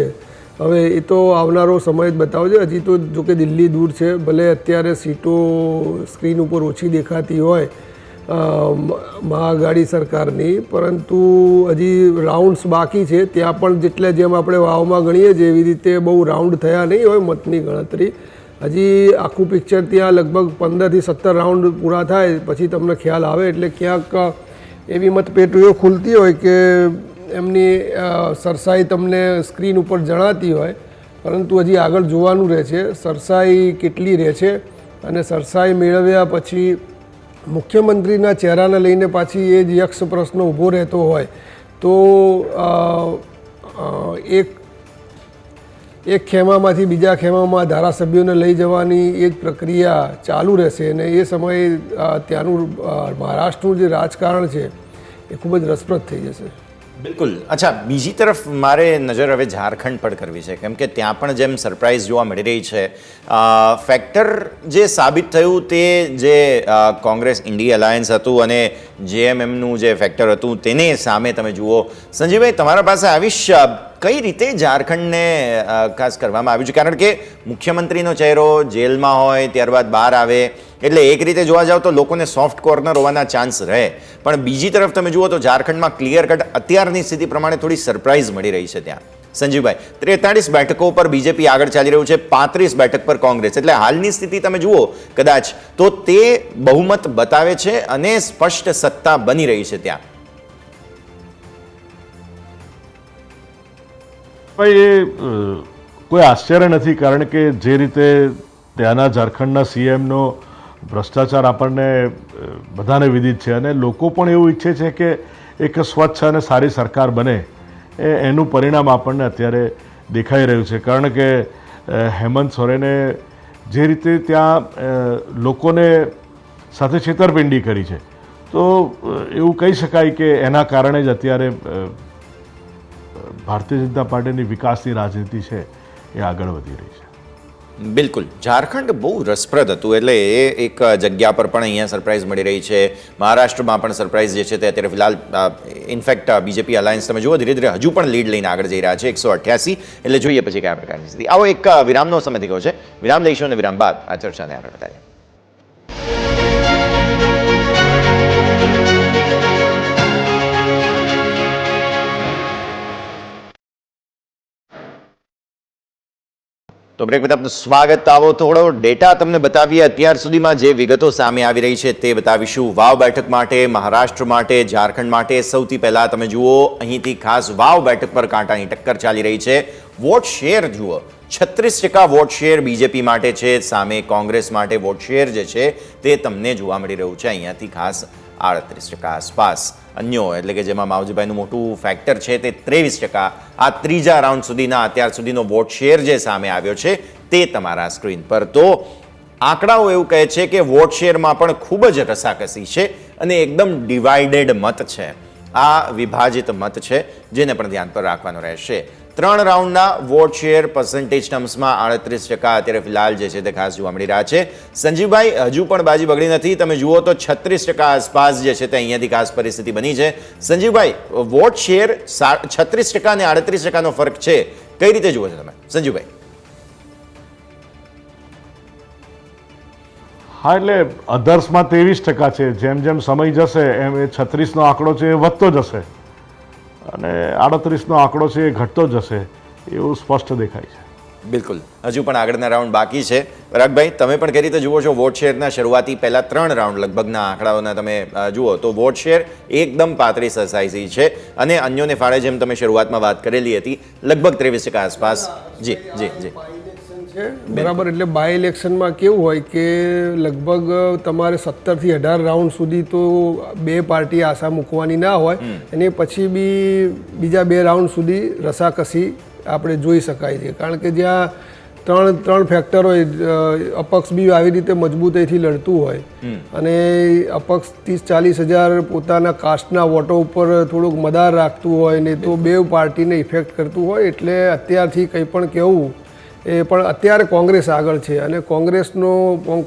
હવે એ તો આવનારો સમય જ બતાવશે. હજી તો જોકે દિલ્હી દૂર છે, ભલે અત્યારે સીટો સ્ક્રીન ઉપર ઓછી દેખાતી હોય મહાઆઘાડી સરકારની, પરંતુ હજી રાઉન્ડ્સ બાકી છે. ત્યાં પણ જેટલા જેમ આપણે વાવમાં ગણીએ છીએ એવી રીતે બહુ રાઉન્ડ થયા નહીં હોય મતની ગણતરી. હજી આખું પિક્ચર ત્યાં લગભગ 15 થી 17 રાઉન્ડ પૂરા થાય પછી તમને ખ્યાલ આવે. એટલે ક્યાંક એવી મતપેટીઓ ખુલતી હોય કે એમની સરસાઈ તમને સ્ક્રીન ઉપર જણાતી હોય, પરંતુ હજી આગળ જોવાનું રહે છે સરસાઈ કેટલી રહે છે, અને સરસાઈ મેળવ્યા પછી મુખ્યમંત્રીના ચહેરાને લઈને પાછી એ જ યક્ષ પ્રશ્ન ઊભો રહેતો હોય તો એક ખેમામાંથી બીજા ખેમામાં ધારાસભ્યોને લઈ જવાની એ જ પ્રક્રિયા ચાલુ રહેશે, અને એ સમયે ત્યાંનું મહારાષ્ટ્રનું જે રાજકારણ છે એ ખૂબ જ રસપ્રદ થઈ જશે. બિલકુલ. અચ્છા, બીજી તરફ મારે નજર હવે ઝારખંડ પર કરવી છે, કેમ કે ત્યાં પણ જેમ સરપ્રાઇઝ જોવા મળી રહી છે. ફેક્ટર જે સાબિત થયું તે જે કોંગ્રેસ ઇન્ડી અલાયન્સ હતું અને જેએમએમનું જે ફેક્ટર હતું તેને સામે તમે જુઓ. સંજીવભાઈ, તમારા પાસે આવીશ, કઈ રીતે ઝારખંડને ખાસ કરવામાં આવ્યું છે? કારણ કે મુખ્યમંત્રીનો ચહેરો જેલમાં હોય ત્યારબાદ બહાર આવે, એટલે એક રીતે જોવા જાવ તો લોકોને સોફ્ટ કોર્નર હોવાના ચાન્સ રહે, પણ બીજી તરફ તમે જુઓ તો ઝારખંડમાં ક્લિયર કટ અત્યારની સ્થિતિ પ્રમાણે થોડી સરપ્રાઇઝ મળી રહી છે ત્યાં. સંજીવભાઈ, 43 બેઠકો પર બીજેપી આગળ ચાલી રહ્યું છે, 35 બેઠક પર કોંગ્રેસ. એટલે હાલની સ્થિતિ તમે જુઓ કદાચ તો તે બહુમત બતાવે છે અને સ્પષ્ટ સત્તા બની રહી છે ત્યાં. ભાઈ, એ કોઈ આશ્ચર્ય નથી, કારણ કે જે રીતે ત્યાંના ઝારખંડના સીએમનો ભ્રષ્ટાચાર આપણને બધાને વિદિત છે, અને લોકો પણ એવું ઈચ્છે છે કે એક સ્વચ્છ અને સારી સરકાર બને. એનું પરિણામ આપણને અત્યારે દેખાઈ રહ્યું છે, કારણ કે હેમંત સોરેને જે રીતે ત્યાં લોકોને સાથે છેતરપિંડી કરી છે, તો એવું કહી શકાય કે એના કારણે જ અત્યારે ભારતીય જનતા પાર્ટીની વિકાસની રાજનીતિ છે એ આગળ વધી રહી છે. બિલકુલ. ઝારખંડ બહુ રસપ્રદ હતું, એટલે એ એક જગ્યા પર પણ અહીંયા સરપ્રાઇઝ મળી રહી છે. મહારાષ્ટ્રમાં પણ સરપ્રાઇઝ જે છે તે અત્યારે ફિલહાલ ઇનફેક્ટ બીજેપી અલાયન્સ તમે જુઓ ધીરે ધીરે હજુ પણ લીડ લઈને આગળ જઈ રહ્યા છે 188. એટલે જોઈએ પછી કયા પ્રકારની સ્થિતિ. આવો એક વિરામનો સમય થઈ ગયો છે, વિરામ લઈશું અને વિરામ બાદ આ ચર્ચાને આગળ વધારીએ. તો બ્રેક બાદ આપનું સ્વાગત. આવો થોડો ડેટા તમને બતાવીએ. અત્યાર સુધીમાં જે વિગતો સામે આવી રહી છે તે બતાવીશું. વાવ બેઠક માટે, મહારાષ્ટ્ર માટે, ઝારખંડ માટે સૌથી પહેલા તમે જુઓ, અહીંથી ખાસ વાવ બેઠક પર કાંટાની ટક્કર ચાલી રહી છે. વોટ શેર જુઓ, 36% વોટ શેર બીજેપી માટે છે, સામે કોંગ્રેસ માટે વોટ શેર જે છે તે તમને જોવા મળી રહ્યું છે અહીંયાથી ખાસ 38% આસપાસ. અન્યો એટલે કે જેમાં માવજીભાઈનું મોટું ફેક્ટર છે તે 23%. આ ત્રીજા રાઉન્ડ સુધીના અત્યાર સુધીનો વોટ શેર જે સામે આવ્યો છે તે તમારા સ્ક્રીન પર. તો આંકડાઓ એવું કહે છે કે વોટ શેરમાં પણ ખૂબ જ રસાકસી છે અને એકદમ ડિવાઇડેડ મત છે. આ વિભાજિત મત છે જેને પણ ધ્યાન પર રાખવાનું રહેશે. 3 રાઉન્ડના વોટ શેર પર્સન્ટેજ ટર્મ્સમાં 38% અત્યારે ફિલહાલ જે છે તે ખાસ જોવા મળી રહ્યા છે. સંજીવભાઈ, હજુ પણ બાજી બગડી નથી. તમે જુઓ તો 36% આસપાસ જે છે તે અહીંયાથી ખાસ પરિસ્થિતિ બની છે. સંજીવભાઈ, વોટ શેર 36% અને 38%નો ફરક છે, કઈ રીતે જુઓ છો તમે સંજીવભાઈ? હા, એટલે અધર્સમાં 23% છે. જેમ જેમ સમય જશે એમ એ 36નો આંકડો છે એ વધતો જશે અને 38નો આંકડો છે એ ઘટતો જશે, એવું સ્પષ્ટ દેખાય છે. બિલકુલ, હજુ પણ આગળના રાઉન્ડ બાકી છે. પરાગભાઈ, તમે પણ કઈ રીતે જુઓ છો વોટ શેરના શરૂઆતી પહેલા 3 રાઉન્ડ લગભગના આંકડાઓના તમે જુઓ તો વોટ શેર એકદમ પાતળી સરસાઈ છે અને અન્યોને ફાળે જેમ તમે શરૂઆતમાં વાત કરેલી હતી લગભગ 23% આસપાસ. જી જી જી છે બરાબર. એટલે બાય ઇલેક્શનમાં કેવું હોય કે લગભગ તમારે 17 થી 18 રાઉન્ડ સુધી તો બે પાર્ટી આશા મૂકવાની ના હોય, અને પછી બી બીજા 2 રાઉન્ડ સુધી રસાકસી આપણે જોઈ શકાય છે. કારણ કે જ્યાં ત્રણ ફેક્ટર હોય, અપક્ષ બી આવી રીતે મજબૂતાઈથી લડતું હોય અને અપક્ષ 30-40 હજાર પોતાના કાસ્ટના વોટો ઉપર થોડુંક મદાર રાખતું હોય ને તો બે પાર્ટીને ઇફેક્ટ કરતું હોય. એટલે અત્યારથી કંઈ પણ કહેવું એ પણ અત્યારે કોંગ્રેસ આગળ છે અને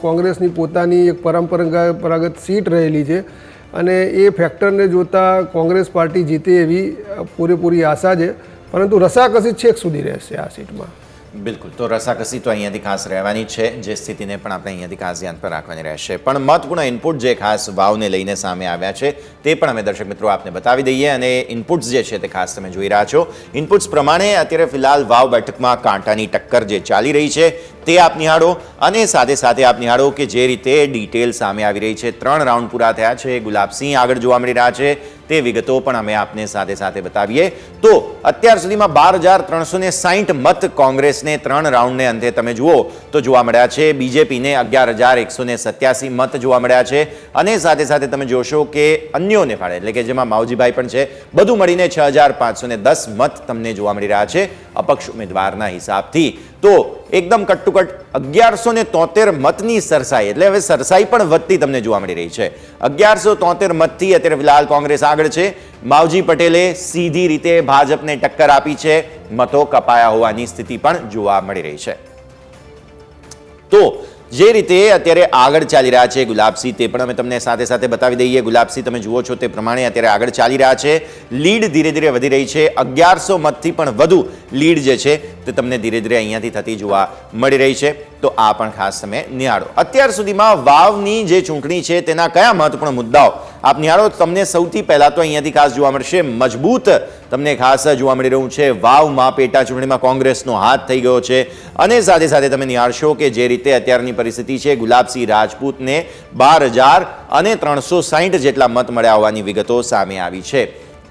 કોંગ્રેસની પોતાની એક પરંપરાગત સીટ રહેલી છે અને એ ફેક્ટરને જોતાં કોંગ્રેસ પાર્ટી જીતે એવી પૂરેપૂરી આશા છે, પરંતુ રસાકસી છેક સુધી રહેશે આ સીટમાં. બિલકુલ, તો રસાકસી તો અહીંયાથી ખાસ રહેવાની છે, જે સ્થિતિને પણ આપણે અહીંયાથી ખાસ ધ્યાન પર રાખવાની રહેશે. પણ મહત્વપૂર્ણ ઇનપુટ જે ખાસ વાવને લઈને સામે આવ્યા છે તે પણ અમે દર્શક મિત્રો આપને બતાવી દઈએ. અને ઇનપુટ્સ જે છે તે ખાસ તમે જોઈ રહ્યા છો. ઇનપુટ્સ પ્રમાણે અત્યારે ફિલહાલ વાવ બેઠકમાં કાંટાની ટક્કર જે ચાલી રહી છે તે આપ નિહાળો અને સાથે સાથે આપ નિહાળો કે જે રીતે ડિટેલ સામે આવી રહી છે. 3 રાઉન્ડ પૂરા થયા છે, ગુલાબસિંહ આગળ જોવા મળી રહ્યા છે, તે વિગતો પણ અમે આપને સાથે સાથે બતાવીએ. તો અત્યાર સુધીમાં 12,360 મત કોંગ્રેસને 3 રાઉન્ડને અંતે તમે જુઓ તો જોવા મળ્યા છે. બીજેપીને 11,187 મત જોવા મળ્યા છે અને સાથે સાથે તમે જોશો કે અન્યોને ફાળે એટલે કે જેમાં માવજીભાઈ પણ છે, બધું મળીને 6,510 મત તમને જોવા મળી રહ્યા છે અપક્ષ ઉમેદવારના હિસાબથી. તો એકદમ કટ ટુ કટ 1173 મતની સરસાઈ, એટલે હવે સરસાઈ પણ વધતી તમને જોવા મળી રહી છે. 1173 મતથી અત્યારે ફિલહાલ કોંગ્રેસ આગળ છે. માવજી પટેલે સીધી રીતે ભાજપને ટક્કર આપી છે. મતો કપાયા હોવાની સ્થિતિ પણ જોવા મળી રહી છે. તો જે રીતે અત્યારે આગળ ચાલી રહ્યા છે ગુલાબસિંહ, તે પણ અમે તમને સાથે સાથે બતાવી દઈએ. ગુલાબસિંહ તમે જુઓ છો તે પ્રમાણે અત્યારે આગળ ચાલી રહ્યા છે. લીડ ધીરે ધીરે વધી રહી છે. 1100 મતથી પણ વધુ લીડ જે છે તે તમને ધીરે ધીરે અહીંયાથી થતી જોવા મળી રહી છે. તો આ પણ ખાસ તમે નિહાળો. અત્યાર સુધીમાં વાવની જે ચૂંટણી છે તેના કયા મહત્વપૂર્ણ મુદ્દાઓ આપ નિહાળો, તમને સૌથી પહેલા તો અહીંયાથી ખાસ જોવા મળશે મજબૂત તમને ખાસ જોવા મળી રહ્યું છે. વાવમાં પેટા ચૂંટણીમાં કોંગ્રેસનો હાથ થઈ ગયો છે અને સાથે સાથે તમે નિહાળશો કે જે રીતે અત્યારની પરિસ્થિતિ છે, ગુલાબસિંહ રાજપૂતને 12,360 જેટલા મત મળ્યા હોવાની વિગતો સામે આવી છે.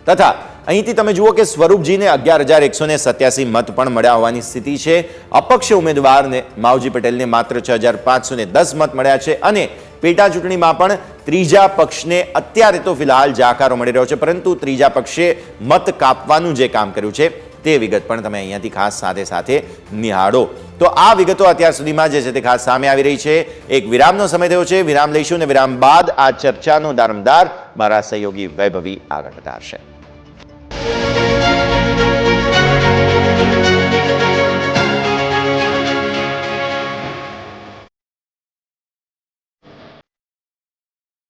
તથા અહીંથી તમે જુઓ કે સ્વરૂપજીને 11,187 મત પણ મળ્યા હોવાની સ્થિતિ છે. અપક્ષ ઉમેદવારને માવજી પટેલને માત્ર 6,510 મત મળ્યા છે અને પેટા ચૂંટણીમાં પણ ત્રીજા પક્ષને અત્યારે તો ફિલહાલ જાકારો મળી રહ્યો છે, પરંતુ ત્રીજા પક્ષે મત કાપવાનું જે કામ કર્યું છે તે વિગત પણ તમે અહીંયાથી ખાસ સાથે સાથે નિહાળો. તો આ વિગતો અત્યાર સુધીમાં જે છે તે ખાસ સામે આવી રહી છે. એક વિરામનો સમય થયો છે, વિરામ લઈશું અને વિરામ બાદ આ ચર્ચાનો દારમદાર મારા સહયોગી વૈભવી આગળ વધારશે.